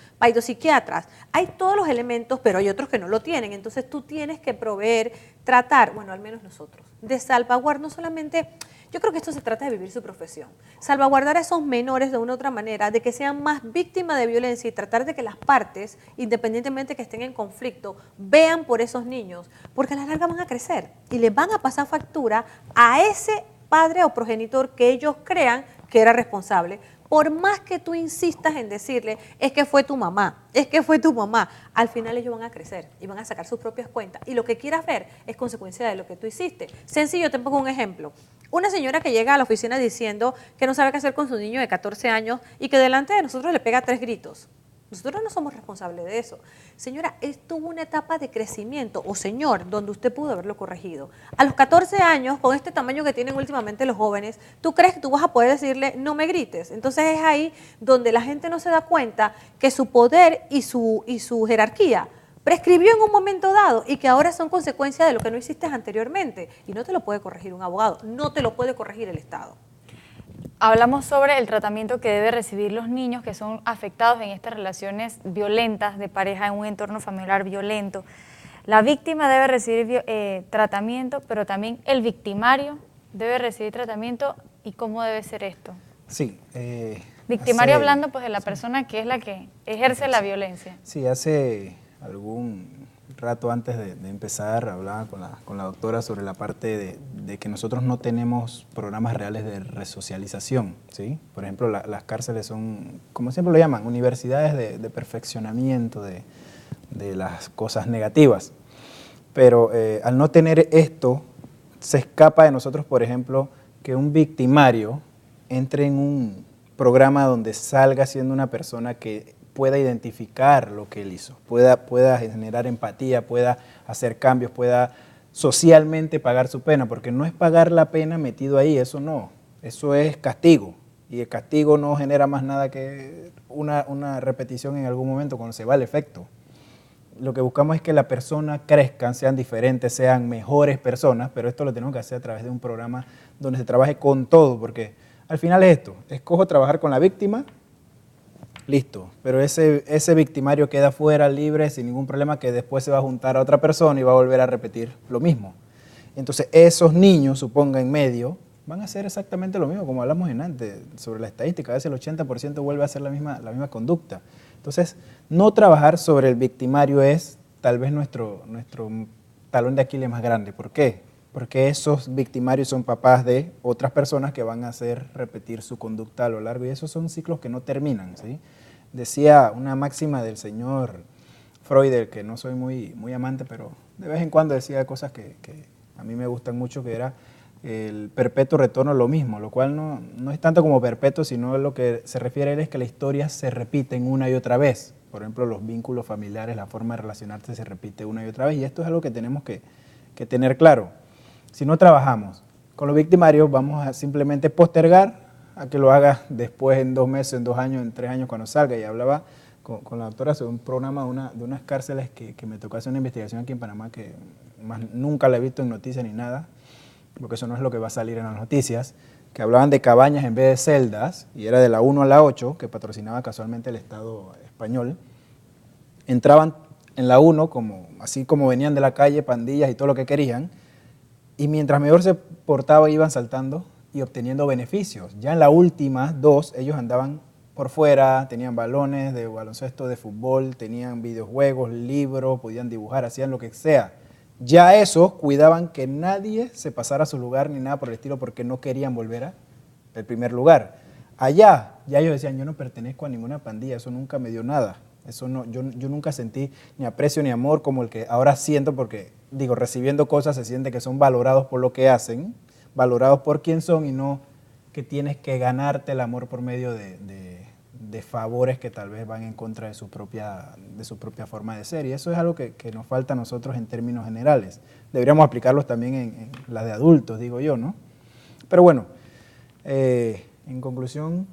psiquiatras, hay todos los elementos, pero hay otros que no lo tienen. Entonces, tú tienes que proveer, tratar, bueno, al menos nosotros, de salvaguardar, no solamente, yo creo que esto se trata de vivir su profesión, salvaguardar a esos menores de una u otra manera, de que sean más víctimas de violencia y tratar de que las partes, independientemente que estén en conflicto, vean por esos niños, porque a la larga van a crecer y les van a pasar factura a ese padre o progenitor que ellos crean que era responsable. Por más que tú insistas en decirle, es que fue tu mamá, al final ellos van a crecer y van a sacar sus propias cuentas. Y lo que quieras ver es consecuencia de lo que tú hiciste. Sencillo, te pongo un ejemplo. Una señora que llega a la oficina diciendo que no sabe qué hacer con su niño de 14 años y que delante de nosotros le pega 3 gritos. Nosotros no somos responsables de eso. Señora, esto hubo una etapa de crecimiento, o señor, donde usted pudo haberlo corregido. A los 14 años, con este tamaño que tienen últimamente los jóvenes, ¿tú crees que tú vas a poder decirle, no me grites? Entonces es ahí donde la gente no se da cuenta que su poder y su jerarquía prescribió en un momento dado y que ahora son consecuencia de lo que no hiciste anteriormente. Y no te lo puede corregir un abogado, no te lo puede corregir el Estado. Hablamos sobre el tratamiento que deben recibir los niños que son afectados en estas relaciones violentas de pareja en un entorno familiar violento. La víctima debe recibir tratamiento, pero también el victimario debe recibir tratamiento. ¿Y cómo debe ser esto? Sí. Victimario hablando pues de la persona que es la que ejerce la violencia. Sí, hace algún rato antes de empezar hablaba con la doctora sobre la parte de que nosotros no tenemos programas reales de resocialización, ¿sí? Por ejemplo, las cárceles son, como siempre lo llaman, universidades de perfeccionamiento de las cosas negativas. Pero al no tener esto, se escapa de nosotros, por ejemplo, que un victimario entre en un programa donde salga siendo una persona que pueda identificar lo que él hizo, pueda generar empatía, pueda hacer cambios, pueda socialmente pagar su pena, porque no es pagar la pena metido ahí, eso no, eso es castigo, y el castigo no genera más nada que una repetición en algún momento cuando se va el efecto. Lo que buscamos es que la persona crezcan, sean diferentes, sean mejores personas, pero esto lo tenemos que hacer a través de un programa donde se trabaje con todo, porque al final es esto, escojo trabajar con la víctima, listo, pero ese victimario queda fuera, libre, sin ningún problema, que después se va a juntar a otra persona y va a volver a repetir lo mismo. Entonces esos niños, suponga en medio, van a hacer exactamente lo mismo, como hablamos antes, sobre la estadística, a veces el 80% vuelve a hacer la misma conducta. Entonces, no trabajar sobre el victimario es tal vez nuestro talón de Aquiles más grande. ¿Por qué? Porque esos victimarios son papás de otras personas que van a hacer repetir su conducta a lo largo, y esos son ciclos que no terminan, ¿sí? Decía una máxima del señor Freud, del que no soy muy amante, pero de vez en cuando decía cosas que a mí me gustan mucho, que era el perpetuo retorno a lo mismo, lo cual no es tanto como perpetuo, sino lo que se refiere a él es que la historia se repite una y otra vez. Por ejemplo, los vínculos familiares, la forma de relacionarse se repite una y otra vez, y esto es algo que tenemos que tener claro. Si no trabajamos con los victimarios, vamos a simplemente postergar a que lo haga después, en 2 meses, en 2 años, en 3 años, cuando salga. Y hablaba con la doctora sobre un programa de unas cárceles que me tocó hacer una investigación aquí en Panamá, que más nunca la he visto en noticias ni nada, porque eso no es lo que va a salir en las noticias, que hablaban de cabañas en vez de celdas, y era de la 1 a la 8, que patrocinaba casualmente el Estado español. Entraban en la 1, así como venían de la calle, pandillas y todo lo que querían, y mientras mejor se portaba iban saltando y obteniendo beneficios. Ya en la última 2, ellos andaban por fuera, tenían balones de baloncesto, de fútbol, tenían videojuegos, libros, podían dibujar, hacían lo que sea. Ya esos cuidaban que nadie se pasara a su lugar ni nada por el estilo, porque no querían volver al primer lugar. Allá, ya ellos decían, yo no pertenezco a ninguna pandilla, eso nunca me dio nada. Eso no, yo nunca sentí ni aprecio ni amor como el que ahora siento, porque, recibiendo cosas se siente que son valorados por lo que hacen, valorados por quién son, y no que tienes que ganarte el amor por medio de favores que tal vez van en contra de su propia forma de ser. Y eso es algo que nos falta a nosotros en términos generales. Deberíamos aplicarlos también en la de adultos, digo yo, ¿no? Pero bueno, en conclusión,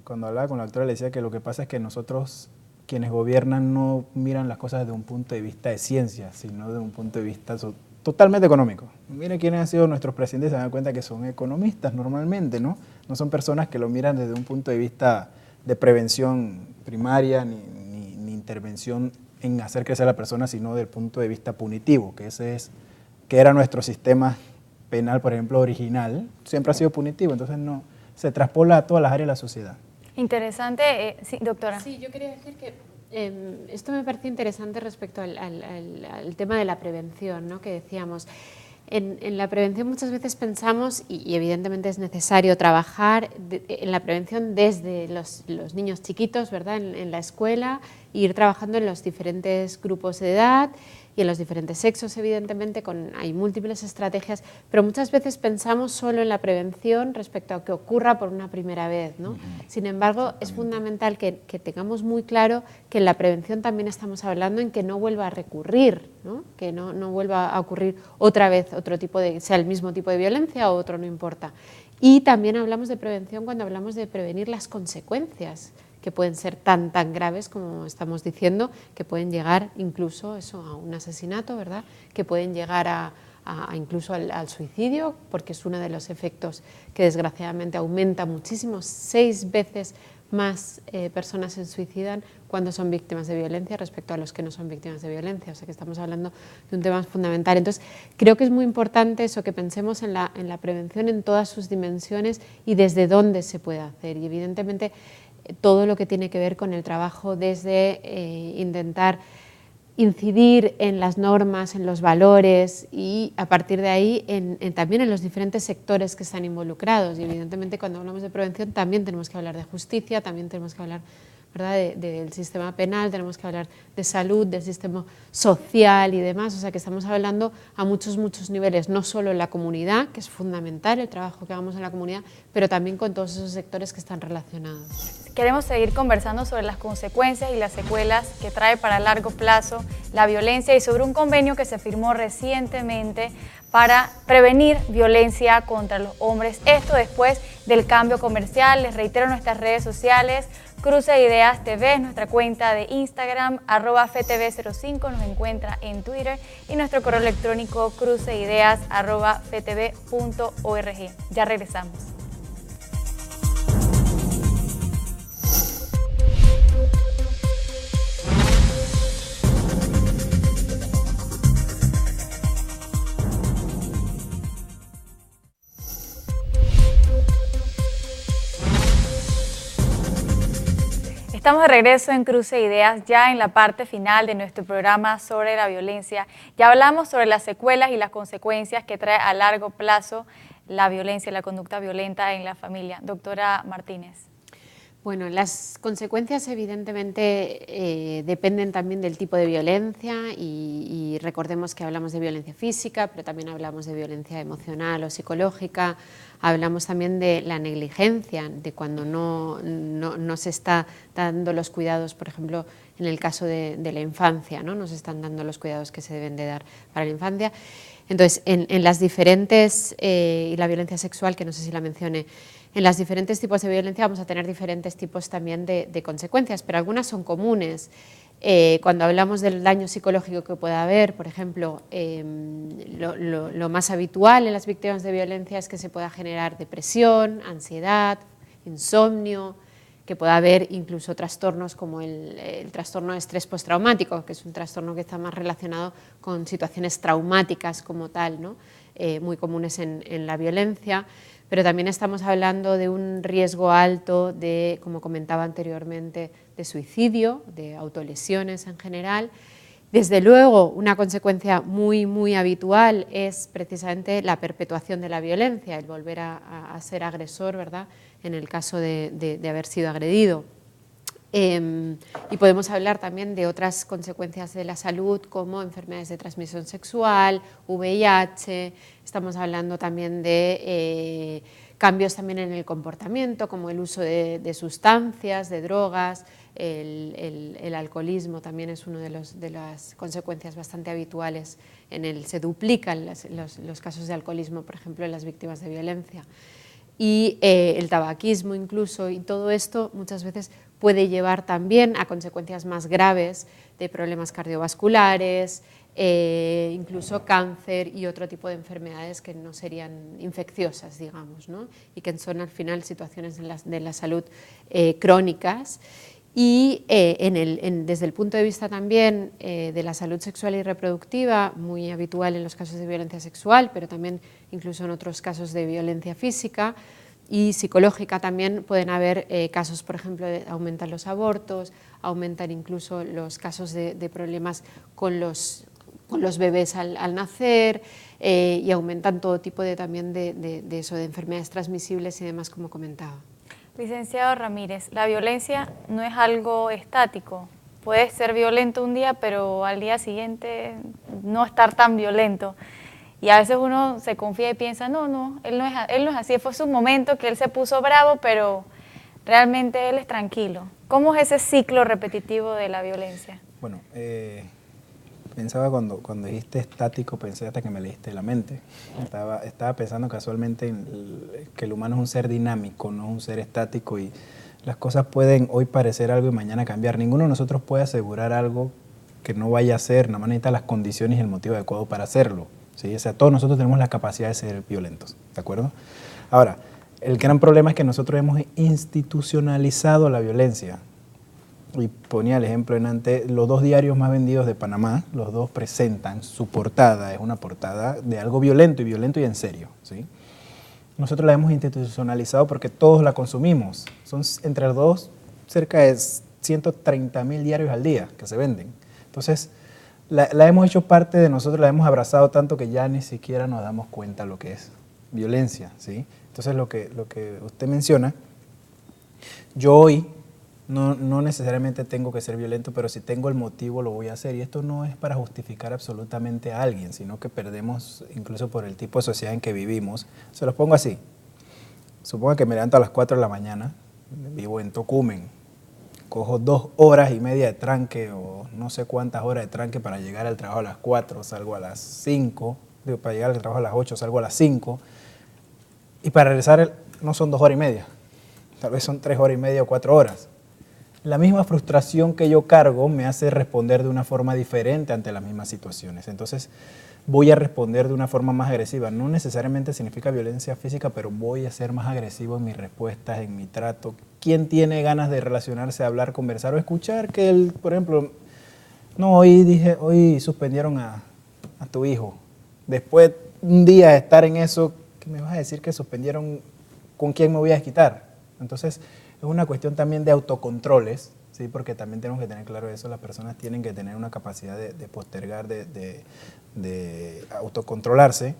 cuando hablaba con la doctora le decía que lo que pasa es que nosotros, quienes gobiernan, no miran las cosas desde un punto de vista de ciencia, sino desde un punto de vista totalmente económico. Miren quiénes han sido nuestros presidentes, se dan cuenta que son economistas normalmente, ¿no? No son personas que lo miran desde un punto de vista de prevención primaria ni intervención en hacer crecer a la persona, sino desde el punto de vista punitivo, que era nuestro sistema penal, por ejemplo, original, siempre ha sido punitivo, entonces no se traspola a todas las áreas de la sociedad. Interesante, sí, doctora. Sí, yo quería decir que esto me parece interesante respecto al tema de la prevención, ¿no? Que decíamos. En la prevención muchas veces pensamos, y evidentemente es necesario trabajar en la prevención desde los niños chiquitos, ¿verdad? En la escuela, e ir trabajando en los diferentes grupos de edad y en los diferentes sexos, evidentemente, hay múltiples estrategias, pero muchas veces pensamos solo en la prevención respecto a que ocurra por una primera vez, ¿no? Sin embargo, es fundamental que tengamos muy claro que en la prevención también estamos hablando en que no vuelva a recurrir, ¿no? Que no vuelva a ocurrir otra vez sea el mismo tipo de violencia o otro, no importa. Y también hablamos de prevención cuando hablamos de prevenir las consecuencias, que pueden ser tan graves como estamos diciendo, que pueden llegar incluso a un asesinato, ¿verdad? Que pueden llegar incluso al suicidio, porque es uno de los efectos que desgraciadamente aumenta muchísimo, 6 veces más personas se suicidan cuando son víctimas de violencia respecto a los que no son víctimas de violencia, o sea que estamos hablando de un tema fundamental. Entonces, creo que es muy importante eso, que pensemos en la prevención en todas sus dimensiones y desde dónde se puede hacer, y evidentemente todo lo que tiene que ver con el trabajo desde intentar incidir en las normas, en los valores, y a partir de ahí también en los diferentes sectores que están involucrados. Y evidentemente cuando hablamos de prevención también tenemos que hablar de justicia, también tenemos que hablar, ¿verdad?, del sistema penal, tenemos que hablar de salud, del sistema social y demás. O sea que estamos hablando a muchos niveles, no solo en la comunidad, que es fundamental el trabajo que hagamos en la comunidad, pero también con todos esos sectores que están relacionados. Queremos seguir conversando sobre las consecuencias y las secuelas que trae para largo plazo la violencia, y sobre un convenio que se firmó recientemente para prevenir violencia contra los hombres. Esto después del cambio comercial. Les reitero nuestras redes sociales: Cruce de Ideas TV es nuestra cuenta de Instagram, @FTV05 nos encuentra en Twitter, y nuestro correo electrónico cruceideas@ftv.org. Ya regresamos. Estamos de regreso en Cruce de Ideas, ya en la parte final de nuestro programa sobre la violencia. Ya hablamos sobre las secuelas y las consecuencias que trae a largo plazo la violencia, la conducta violenta en la familia. Doctora Martínez. Bueno, las consecuencias evidentemente dependen también del tipo de violencia y recordemos que hablamos de violencia física, pero también hablamos de violencia emocional o psicológica, hablamos también de la negligencia, de cuando no se está dando los cuidados, por ejemplo, en el caso de la infancia, no se están dando los cuidados que se deben de dar para la infancia. Entonces, en las diferentes, y la violencia sexual, que no sé si la mencioné, en los diferentes tipos de violencia vamos a tener diferentes tipos también de consecuencias, pero algunas son comunes. Cuando hablamos del daño psicológico que puede haber, por ejemplo, lo más habitual en las víctimas de violencia es que se pueda generar depresión, ansiedad, insomnio, que pueda haber incluso trastornos como el trastorno de estrés postraumático, que es un trastorno que está más relacionado con situaciones traumáticas como tal, ¿no? Muy comunes en la violencia. Pero también estamos hablando de un riesgo alto de, como comentaba anteriormente, de suicidio, de autolesiones en general. Desde luego, una consecuencia muy habitual es precisamente la perpetuación de la violencia, el volver a ser agresor, ¿verdad?, en el caso de haber sido agredido. Y podemos hablar también de otras consecuencias de la salud como enfermedades de transmisión sexual, VIH, estamos hablando también de cambios también en el comportamiento como el uso de sustancias, de drogas, el alcoholismo también es una de las consecuencias bastante habituales, se duplican los casos de alcoholismo, por ejemplo, en las víctimas de violencia. Y el tabaquismo incluso, y todo esto muchas veces puede llevar también a consecuencias más graves de problemas cardiovasculares, incluso cáncer y otro tipo de enfermedades que no serían infecciosas, digamos, ¿no? Y que son al final situaciones de la salud crónicas. Y desde el punto de vista también de la salud sexual y reproductiva, muy habitual en los casos de violencia sexual, pero también incluso en otros casos de violencia física y psicológica también pueden haber casos, por ejemplo, aumentan los abortos, aumentan incluso los casos de problemas con los bebés al nacer y aumentan todo tipo también de enfermedades transmisibles y demás, como comentaba. Licenciado Ramírez, la violencia no es algo estático. Puede ser violento un día, pero al día siguiente no estar tan violento. Y a veces uno se confía y piensa, no, él no es así. Fue su momento que él se puso bravo, pero realmente él es tranquilo. ¿Cómo es ese ciclo repetitivo de la violencia? Bueno, pensaba cuando dijiste estático, pensé hasta que me leíste la mente. Estaba pensando casualmente que el humano es un ser dinámico, no es un ser estático, y las cosas pueden hoy parecer algo y mañana cambiar. Ninguno de nosotros puede asegurar algo que no vaya a ser, nada más necesita las condiciones y el motivo adecuado para hacerlo, ¿sí? O sea, todos nosotros tenemos la capacidad de ser violentos, ¿de acuerdo? Ahora, el gran problema es que nosotros hemos institucionalizado la violencia. Y ponía el ejemplo en antes, los 2 diarios más vendidos de Panamá, los 2 presentan, su portada es una portada de algo violento y en serio, ¿sí? Nosotros la hemos institucionalizado porque todos la consumimos. Son entre los 2 cerca de 130.000 diarios al día que se venden. Entonces, la hemos hecho parte de nosotros, la hemos abrazado tanto que ya ni siquiera nos damos cuenta lo que es violencia, ¿sí? Entonces, lo que usted menciona, yo hoy no necesariamente tengo que ser violento, pero si tengo el motivo lo voy a hacer. Y esto no es para justificar absolutamente a alguien, sino que perdemos, incluso por el tipo de sociedad en que vivimos. Se los pongo así. Suponga que me levanto a las 4 de la mañana, vivo en Tocumen, cojo 2 horas y media de tranque o no sé cuántas horas de tranque para llegar al trabajo a las 4, salgo a las 5, para llegar al trabajo a las 8, salgo a las 5, y para regresar no son 2 horas y media, tal vez son 3 horas y media o 4 horas. La misma frustración que yo cargo me hace responder de una forma diferente ante las mismas situaciones. Entonces, voy a responder de una forma más agresiva. No necesariamente significa violencia física, pero voy a ser más agresivo en mis respuestas, en mi trato. ¿Quién tiene ganas de relacionarse, hablar, conversar o escuchar que por ejemplo, no, hoy suspendieron a tu hijo. Después un día de estar en eso, ¿qué me vas a decir que suspendieron? ¿Con quién me voy a desquitar? Entonces, es una cuestión también de autocontroles, Sí, porque también tenemos que tener claro eso, las personas tienen que tener una capacidad de postergar, de autocontrolarse,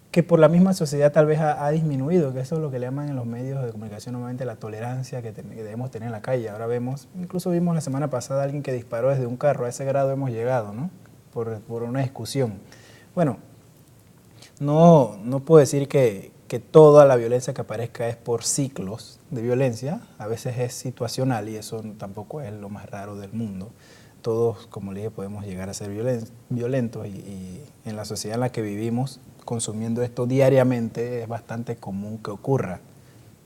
que por la misma sociedad tal vez ha disminuido, que eso es lo que le llaman en los medios de comunicación normalmente la tolerancia que debemos tener en la calle. Ahora incluso vimos la semana pasada a alguien que disparó desde un carro, a ese grado hemos llegado, ¿no? Por una discusión. Bueno, no puedo decir que toda la violencia que aparezca es por ciclos de violencia, a veces es situacional y eso tampoco es lo más raro del mundo. Todos, como le dije, podemos llegar a ser violentos y en la sociedad en la que vivimos, consumiendo esto diariamente, es bastante común que ocurra.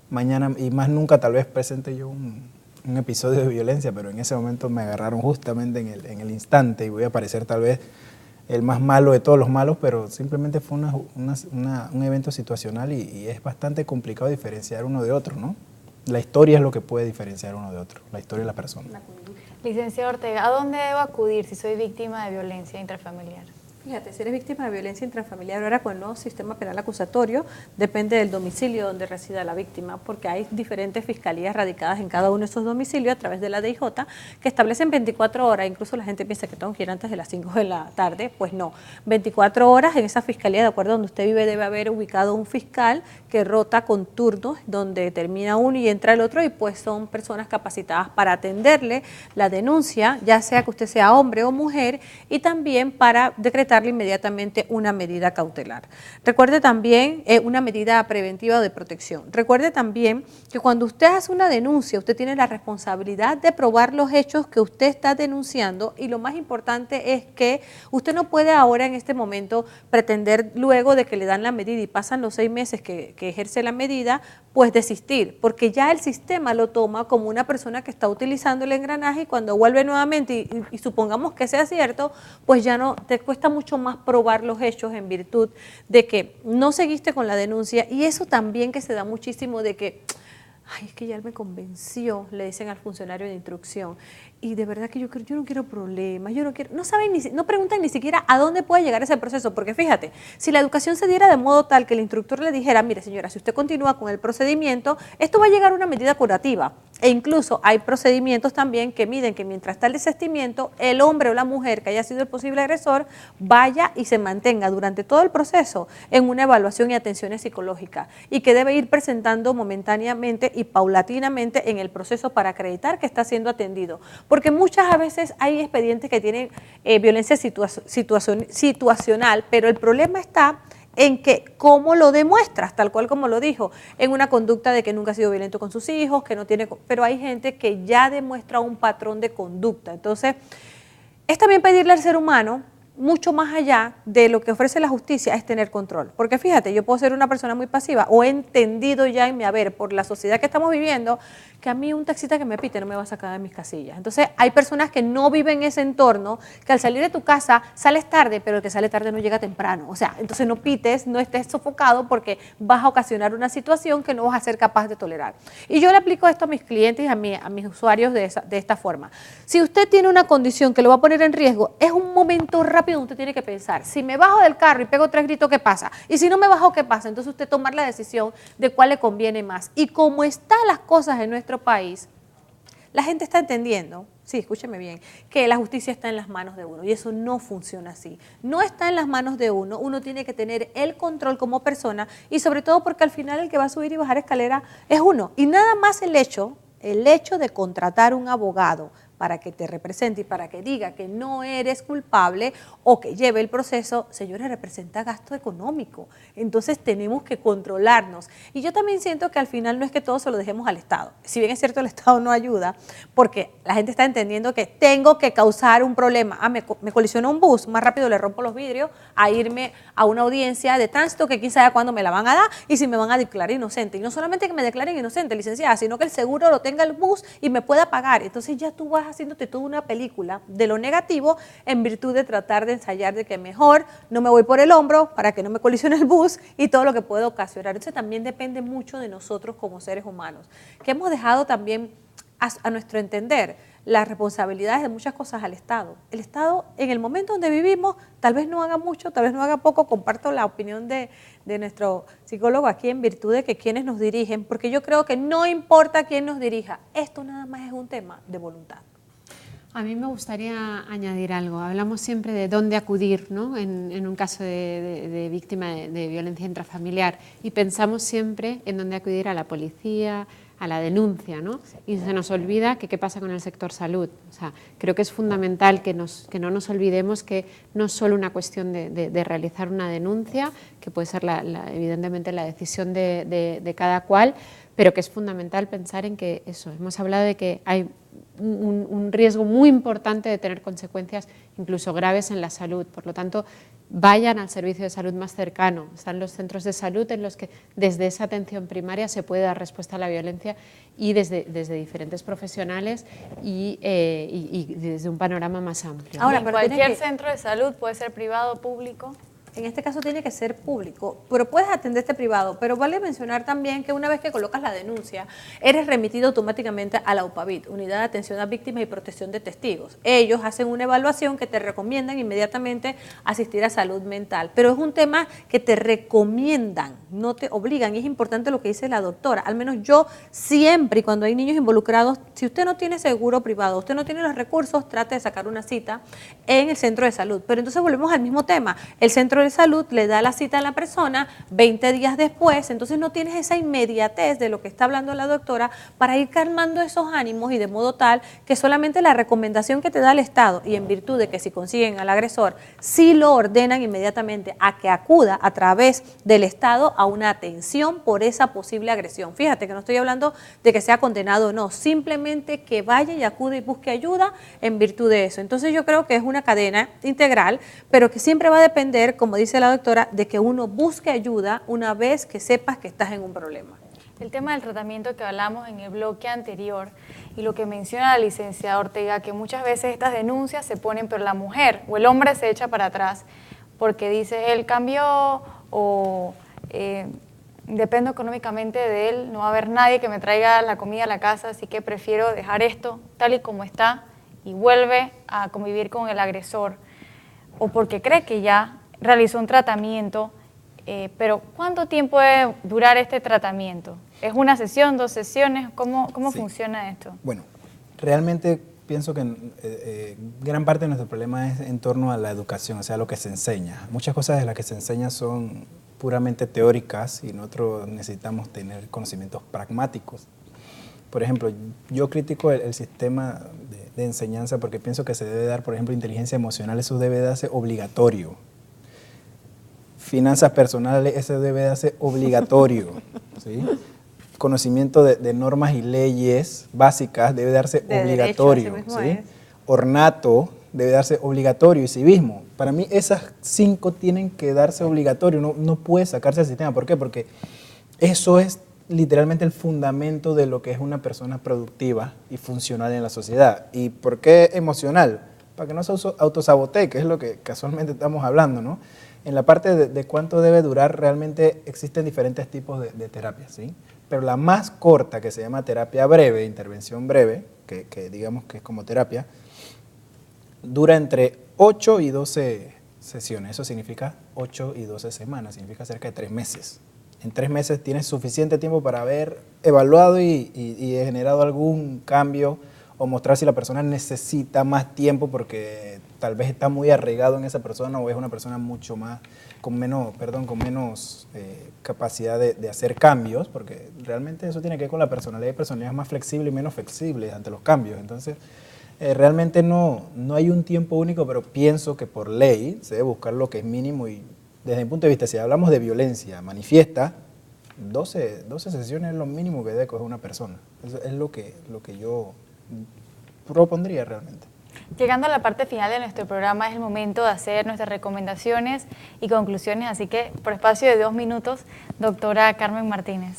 Mañana, y más nunca tal vez presente yo un episodio de violencia, pero en ese momento me agarraron justamente en el instante y voy a parecer tal vez el más malo de todos los malos, pero simplemente fue un evento situacional y es bastante complicado diferenciar uno de otro, ¿no? La historia es lo que puede diferenciar uno de otro, la historia de la persona. Licenciado Ortega, ¿a dónde debo acudir si soy víctima de violencia intrafamiliar? Fíjate, si eres víctima de violencia intrafamiliar, ahora con el nuevo sistema penal acusatorio, depende del domicilio donde resida la víctima, porque hay diferentes fiscalías radicadas en cada uno de esos domicilios a través de la DIJ, que establecen 24 horas, incluso la gente piensa que tengo que ir antes de las 5 de la tarde, pues no, 24 horas en esa fiscalía, de acuerdo a donde usted vive, debe haber ubicado un fiscal que rota con turnos, donde termina uno y entra el otro, y pues son personas capacitadas para atenderle la denuncia, ya sea que usted sea hombre o mujer, y también para decretar inmediatamente una medida cautelar. Recuerde también una medida preventiva de protección. Recuerde también que cuando usted hace una denuncia, usted tiene la responsabilidad de probar los hechos que usted está denunciando, y lo más importante es que usted no puede ahora en este momento pretender, luego de que le dan la medida y pasan los 6 meses que ejerce la medida, pues desistir, porque ya el sistema lo toma como una persona que está utilizando el engranaje, y cuando vuelve nuevamente y supongamos que sea cierto, pues ya no te cuesta mucho más probar los hechos en virtud de que no seguiste con la denuncia. Y eso también que se da muchísimo de que, ay, es que ya él me convenció, le dicen al funcionario de instrucción, y de verdad que yo no quiero problemas, yo no quiero, no preguntan ni siquiera a dónde puede llegar ese proceso, porque fíjate, si la educación se diera de modo tal que el instructor le dijera, mire señora, si usted continúa con el procedimiento, esto va a llegar a una medida curativa, e incluso hay procedimientos también que miden que mientras está el desistimiento, el hombre o la mujer que haya sido el posible agresor vaya y se mantenga durante todo el proceso en una evaluación y atención psicológica, y que debe ir presentando momentáneamente y paulatinamente en el proceso para acreditar que está siendo atendido. Porque muchas veces hay expedientes que tienen violencia situacional, pero el problema está en que cómo lo demuestras, tal cual como lo dijo, en una conducta de que nunca ha sido violento con sus hijos, que no tiene, pero hay gente que ya demuestra un patrón de conducta. Entonces, es también pedirle al ser humano, mucho más allá de lo que ofrece la justicia, es tener control. Porque fíjate, yo puedo ser una persona muy pasiva, o he entendido ya en mi haber, por la sociedad que estamos viviendo, que a mí un taxista que me pite no me va a sacar de mis casillas. Entonces, hay personas que no viven en ese entorno, que al salir de tu casa sales tarde, pero el que sale tarde no llega temprano. O sea, entonces no pites, no estés sofocado, porque vas a ocasionar una situación que no vas a ser capaz de tolerar. Y yo le aplico esto a mis clientes y a mis usuarios de esta forma. Si usted tiene una condición que lo va a poner en riesgo, es un momento rápido donde usted tiene que pensar, si me bajo del carro y pego 3 gritos, ¿qué pasa? Y si no me bajo, ¿qué pasa? Entonces usted tomar la decisión de cuál le conviene más. Y como están las cosas en nuestro país, la gente está entendiendo, sí, escúcheme bien, que la justicia está en las manos de uno, y eso no funciona así. No está en las manos de uno, uno tiene que tener el control como persona, y sobre todo porque al final el que va a subir y bajar escalera es uno. Y nada más el hecho de contratar un abogado para que te represente y para que diga que no eres culpable o que lleve el proceso, señores, representa gasto económico. Entonces tenemos que controlarnos. Y yo también siento que al final no es que todo se lo dejemos al Estado. Si bien es cierto, el Estado no ayuda, porque la gente está entendiendo que tengo que causar un problema. Me colisionó un bus, más rápido le rompo los vidrios a irme a una audiencia de tránsito que quién sabe cuándo me la van a dar y si me van a declarar inocente. Y no solamente que me declaren inocente, licenciada, sino que el seguro lo tenga el bus y me pueda pagar. Entonces ya tú vas haciéndote toda una película de lo negativo en virtud de tratar de ensayar de que mejor no me voy por el hombro para que no me colisione el bus y todo lo que puede ocasionar. Entonces también depende mucho de nosotros como seres humanos, que hemos dejado también a nuestro entender las responsabilidades de muchas cosas al Estado. El Estado, en el momento donde vivimos, tal vez no haga mucho, tal vez no haga poco. Comparto la opinión de nuestro psicólogo aquí en virtud de que quienes nos dirigen, porque yo creo que no importa quién nos dirija, esto nada más es un tema de voluntad. A mí me gustaría añadir algo. Hablamos siempre de dónde acudir, ¿no? en un caso de víctima de violencia intrafamiliar, y pensamos siempre en dónde acudir: a la policía, a la denuncia, ¿no? Y se nos olvida que qué pasa con el sector salud. O sea, creo que es fundamental que no nos olvidemos que no es solo una cuestión de realizar una denuncia, que puede ser evidentemente la decisión de cada cual, pero que es fundamental pensar en que eso, hemos hablado de que hay un riesgo muy importante de tener consecuencias incluso graves en la salud. Por lo tanto, vayan al servicio de salud más cercano. Están los centros de salud en los que desde esa atención primaria se puede dar respuesta a la violencia, y desde diferentes profesionales y desde un panorama más amplio. Ahora, cualquier centro de salud puede ser privado o público. En este caso tiene que ser público, pero puedes atender este privado. Pero vale mencionar también que una vez que colocas la denuncia, eres remitido automáticamente a la UPAVIT, Unidad de Atención a Víctimas y Protección de Testigos. Ellos hacen una evaluación que te recomiendan inmediatamente asistir a salud mental. Pero es un tema que te recomiendan, no te obligan. Y es importante lo que dice la doctora. Al menos yo siempre, y cuando hay niños involucrados, si usted no tiene seguro privado, usted no tiene los recursos, trate de sacar una cita en el centro de salud. Pero entonces volvemos al mismo tema. El centro de salud le da la cita a la persona 20 días después, entonces no tienes esa inmediatez de lo que está hablando la doctora para ir calmando esos ánimos, y de modo tal que solamente la recomendación que te da el Estado, y en virtud de que si consiguen al agresor, sí lo ordenan inmediatamente a que acuda a través del Estado a una atención por esa posible agresión. Fíjate que no estoy hablando de que sea condenado o no, simplemente que vaya y acude y busque ayuda en virtud de eso. Entonces yo creo que es una cadena integral, pero que siempre va a depender, como dice la doctora, de que uno busque ayuda una vez que sepas que estás en un problema. El tema del tratamiento que hablamos en el bloque anterior, y lo que menciona la licenciada Ortega, que muchas veces estas denuncias se ponen, pero la mujer o el hombre se echa para atrás porque dice: él cambió, o dependo económicamente de él, no va a haber nadie que me traiga la comida a la casa, así que prefiero dejar esto tal y como está, y vuelve a convivir con el agresor, o porque cree que ya realizó un tratamiento, pero ¿cuánto tiempo debe durar este tratamiento? ¿Es una sesión, 2 sesiones? ¿Cómo sí funciona esto? Bueno, realmente pienso que gran parte de nuestro problema es en torno a la educación, o sea, lo que se enseña. Muchas cosas de las que se enseña son puramente teóricas, y nosotros necesitamos tener conocimientos pragmáticos. Por ejemplo, yo critico el sistema de enseñanza porque pienso que se debe dar, por ejemplo, inteligencia emocional, eso debe darse obligatorio. Finanzas personales, eso debe darse obligatorio, ¿sí? Conocimiento de normas y leyes básicas debe darse obligatorio, ¿sí? Ornato debe darse obligatorio, y civismo. Para mí esas 5 tienen que darse obligatorio, no puede sacarse del sistema. ¿Por qué? Porque eso es literalmente el fundamento de lo que es una persona productiva y funcional en la sociedad. ¿Y por qué emocional? Para que no se autosabotee, que es lo que casualmente estamos hablando, ¿no? En la parte de cuánto debe durar, realmente existen diferentes tipos de terapias, ¿sí? Pero la más corta, que se llama terapia breve, intervención breve, que digamos que es como terapia, dura entre 8 y 12 sesiones. Eso significa 8 y 12 semanas, significa cerca de 3 meses. En 3 meses tienes suficiente tiempo para haber evaluado y generado algún cambio, o mostrar si la persona necesita más tiempo porque tal vez está muy arraigado en esa persona, o es una persona mucho más, con menos capacidad de hacer cambios, porque realmente eso tiene que ver con la personalidad. Hay personalidades más flexibles y menos flexibles ante los cambios. Entonces, realmente no hay un tiempo único, pero pienso que por ley se debe buscar lo que es mínimo, y desde mi punto de vista, si hablamos de violencia manifiesta, 12 sesiones es lo mínimo que debe coger una persona. Eso es lo que yo propondría realmente. Llegando a la parte final de nuestro programa, es el momento de hacer nuestras recomendaciones y conclusiones, así que por espacio de 2 minutos, doctora Carmen Martínez.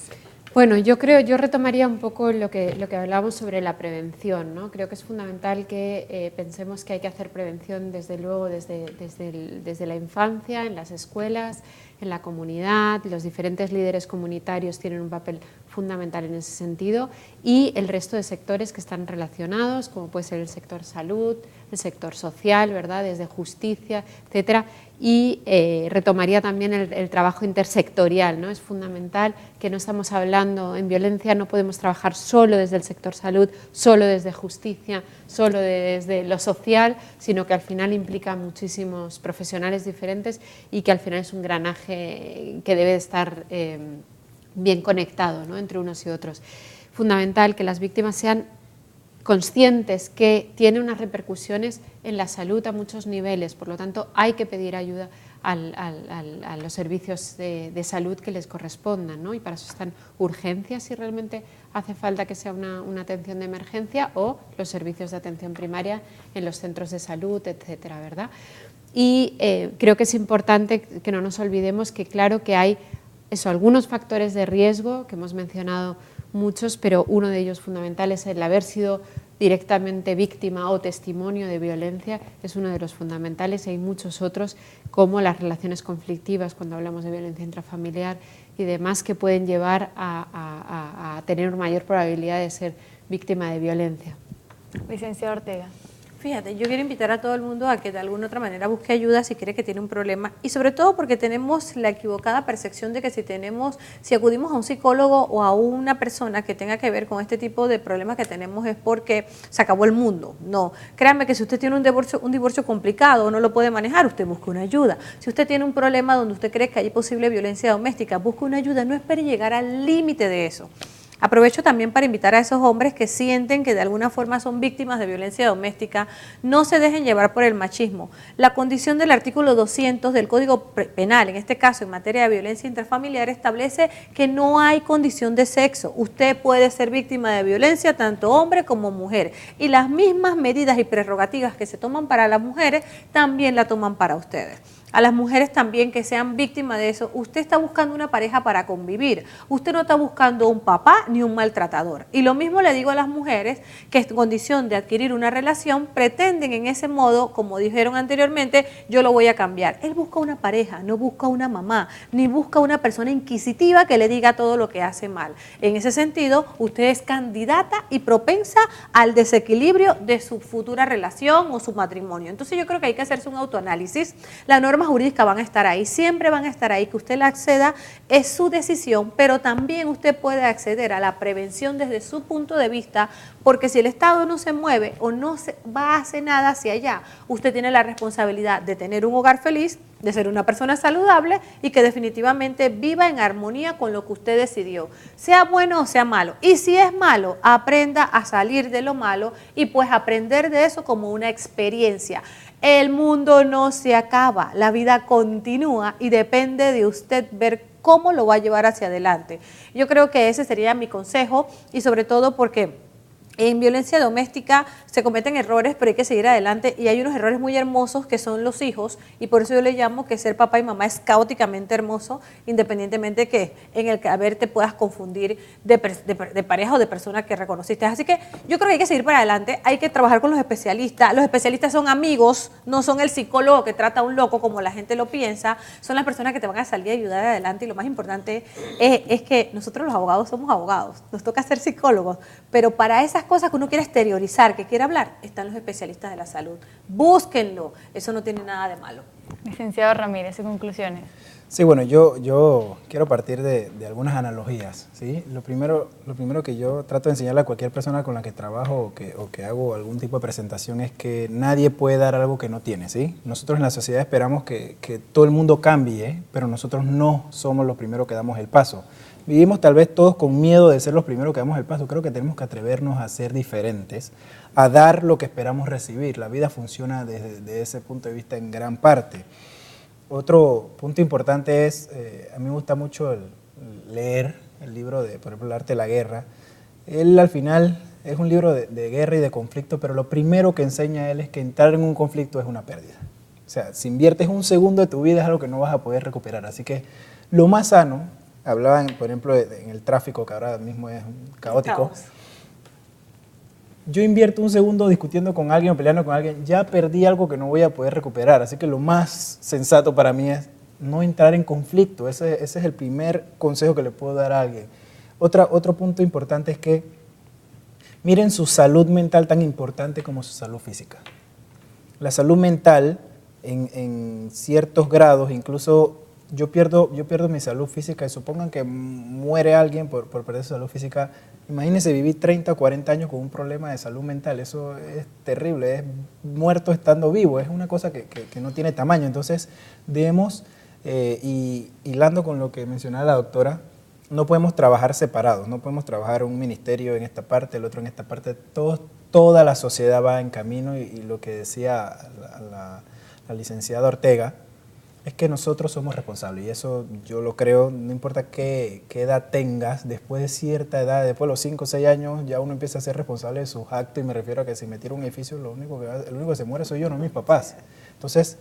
Bueno, yo retomaría un poco lo que hablábamos sobre la prevención, ¿no? Creo que es fundamental que pensemos que hay que hacer prevención, desde luego, desde la infancia, en las escuelas, en la comunidad. Los diferentes líderes comunitarios tienen un papel fundamental en ese sentido, y el resto de sectores que están relacionados, como puede ser el sector salud, el sector social, ¿verdad?, desde justicia, etcétera, y retomaría también el trabajo intersectorial, ¿no? Es fundamental que no estamos hablando en violencia, no podemos trabajar solo desde el sector salud, solo desde justicia, solo desde lo social, sino que al final implica muchísimos profesionales diferentes y que al final es un engranaje que debe estar bien conectado, ¿no?, entre unos y otros. Fundamental que las víctimas sean conscientes que tiene unas repercusiones en la salud a muchos niveles, por lo tanto hay que pedir ayuda a los servicios de salud que les correspondan, ¿no? Y para eso están urgencias si realmente hace falta que sea una atención de emergencia, o los servicios de atención primaria en los centros de salud, etcétera, ¿verdad? Y creo que es importante que no nos olvidemos que claro que hay algunos factores de riesgo que hemos mencionado muchos, pero uno de ellos fundamental es el haber sido directamente víctima o testimonio de violencia, es uno de los fundamentales, y hay muchos otros como las relaciones conflictivas cuando hablamos de violencia intrafamiliar y demás que pueden llevar a tener mayor probabilidad de ser víctima de violencia. Licenciada Ortega. Fíjate, yo quiero invitar a todo el mundo a que de alguna otra manera busque ayuda si cree que tiene un problema, y sobre todo porque tenemos la equivocada percepción de que si acudimos a un psicólogo o a una persona que tenga que ver con este tipo de problemas que tenemos es porque se acabó el mundo. No, créanme que si usted tiene un divorcio complicado o no lo puede manejar, usted busque una ayuda. Si usted tiene un problema donde usted cree que hay posible violencia doméstica, busque una ayuda, no espere llegar al límite de eso. Aprovecho también para invitar a esos hombres que sienten que de alguna forma son víctimas de violencia doméstica, no se dejen llevar por el machismo. La condición del artículo 200 del Código Penal, en este caso en materia de violencia intrafamiliar, establece que no hay condición de sexo. Usted puede ser víctima de violencia tanto hombre como mujer, y las mismas medidas y prerrogativas que se toman para las mujeres también la toman para ustedes. A las mujeres también que sean víctimas de eso, usted está buscando una pareja para convivir, usted no está buscando un papá ni un maltratador. Y lo mismo le digo a las mujeres que en condición de adquirir una relación pretenden en ese modo, como dijeron anteriormente, yo lo voy a cambiar. Él busca una pareja, no busca una mamá, ni busca una persona inquisitiva que le diga todo lo que hace mal. En ese sentido, usted es candidata y propensa al desequilibrio de su futura relación o su matrimonio. Entonces yo creo que hay que hacerse un autoanálisis. La norma jurídicas van a estar ahí, siempre van a estar ahí, que usted la acceda es su decisión, pero también usted puede acceder a la prevención desde su punto de vista, porque si el Estado no se mueve o no va a hacer nada hacia allá, usted tiene la responsabilidad de tener un hogar feliz, de ser una persona saludable y que definitivamente viva en armonía con lo que usted decidió, sea bueno o sea malo. Y si es malo, aprenda a salir de lo malo y pues aprender de eso como una experiencia. El mundo no se acaba, la vida continúa y depende de usted ver cómo lo va a llevar hacia adelante. Yo creo que ese sería mi consejo, y sobre todo porque en violencia doméstica se cometen errores, pero hay que seguir adelante, y hay unos errores muy hermosos que son los hijos, y por eso yo le llamo que ser papá y mamá es caóticamente hermoso, independientemente de que en el caber te puedas confundir de pareja o de persona que reconociste. Así que yo creo que hay que seguir para adelante, hay que trabajar con los especialistas son amigos, no son el psicólogo que trata a un loco como la gente lo piensa, son las personas que te van a salir a ayudar adelante, y lo más importante es que nosotros los abogados somos abogados, nos toca ser psicólogos, pero para esas cosas que uno quiere exteriorizar, que quiere hablar, están los especialistas de la salud. Búsquenlo, eso no tiene nada de malo. Licenciado Ramírez, sus conclusiones. Sí, bueno, yo quiero partir de algunas analogías, ¿sí? Lo primero que yo trato de enseñarle a cualquier persona con la que trabajo o que hago algún tipo de presentación es que nadie puede dar algo que no tiene, ¿sí? Nosotros en la sociedad esperamos que todo el mundo cambie, pero nosotros no somos los primeros que damos el paso. Vivimos tal vez todos con miedo de ser los primeros que damos el paso. Creo que tenemos que atrevernos a ser diferentes, a dar lo que esperamos recibir. La vida funciona desde ese punto de vista en gran parte. Otro punto importante es, a mí me gusta mucho leer el libro de, por ejemplo, El arte de la guerra. Él al final es un libro de guerra y de conflicto, pero lo primero que enseña él es que entrar en un conflicto es una pérdida. O sea, si inviertes un segundo de tu vida es algo que no vas a poder recuperar. Así que lo más sano, hablaban, por ejemplo, en el tráfico, que ahora mismo es caótico. Yo invierto un segundo discutiendo con alguien o peleando con alguien, ya perdí algo que no voy a poder recuperar. Así que lo más sensato para mí es no entrar en conflicto. Ese es el primer consejo que le puedo dar a alguien. Otro punto importante es que miren su salud mental tan importante como su salud física. La salud mental, en ciertos grados, incluso yo pierdo mi salud física y supongan que muere alguien por perder su salud física. Imagínense vivir 30 o 40 años con un problema de salud mental. Eso es terrible, es muerto estando vivo, es una cosa que no tiene tamaño. Entonces debemos, y hilando con lo que mencionaba la doctora, no podemos trabajar separados, no podemos trabajar un ministerio en esta parte, el otro en esta parte. Toda la sociedad va en camino y lo que decía la licenciada Ortega es que nosotros somos responsables, y eso yo lo creo, no importa qué edad tengas, después de cierta edad, después de los 5 o 6 años, ya uno empieza a ser responsable de sus actos, y me refiero a que si me tiro un edificio, el único que se muere soy yo, no mis papás. Entonces,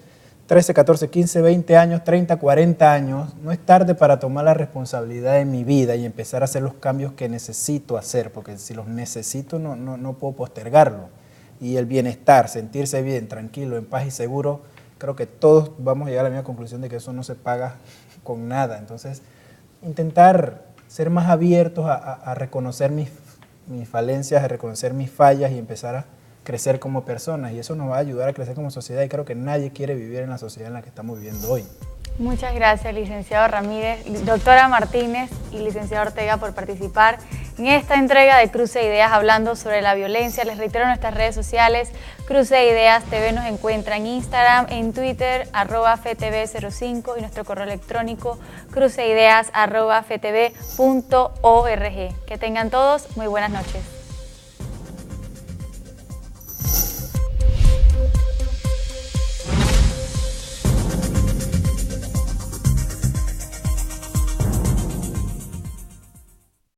13, 14, 15, 20 años, 30, 40 años, no es tarde para tomar la responsabilidad de mi vida y empezar a hacer los cambios que necesito hacer, porque si los necesito no puedo postergarlo. Y el bienestar, sentirse bien, tranquilo, en paz y seguro, creo que todos vamos a llegar a la misma conclusión de que eso no se paga con nada. Entonces, intentar ser más abiertos a reconocer mis falencias, a reconocer mis fallas y empezar a crecer como personas. Y eso nos va a ayudar a crecer como sociedad, y creo que nadie quiere vivir en la sociedad en la que estamos viviendo hoy. Muchas gracias, licenciado Ramírez, doctora Martínez y licenciado Ortega, por participar en esta entrega de Cruce de Ideas hablando sobre la violencia. Les reitero nuestras redes sociales, Cruce de Ideas TV nos encuentra en Instagram, en Twitter, @FTV05, y nuestro correo electrónico cruceideas@ftv.org. Que tengan todos muy buenas noches.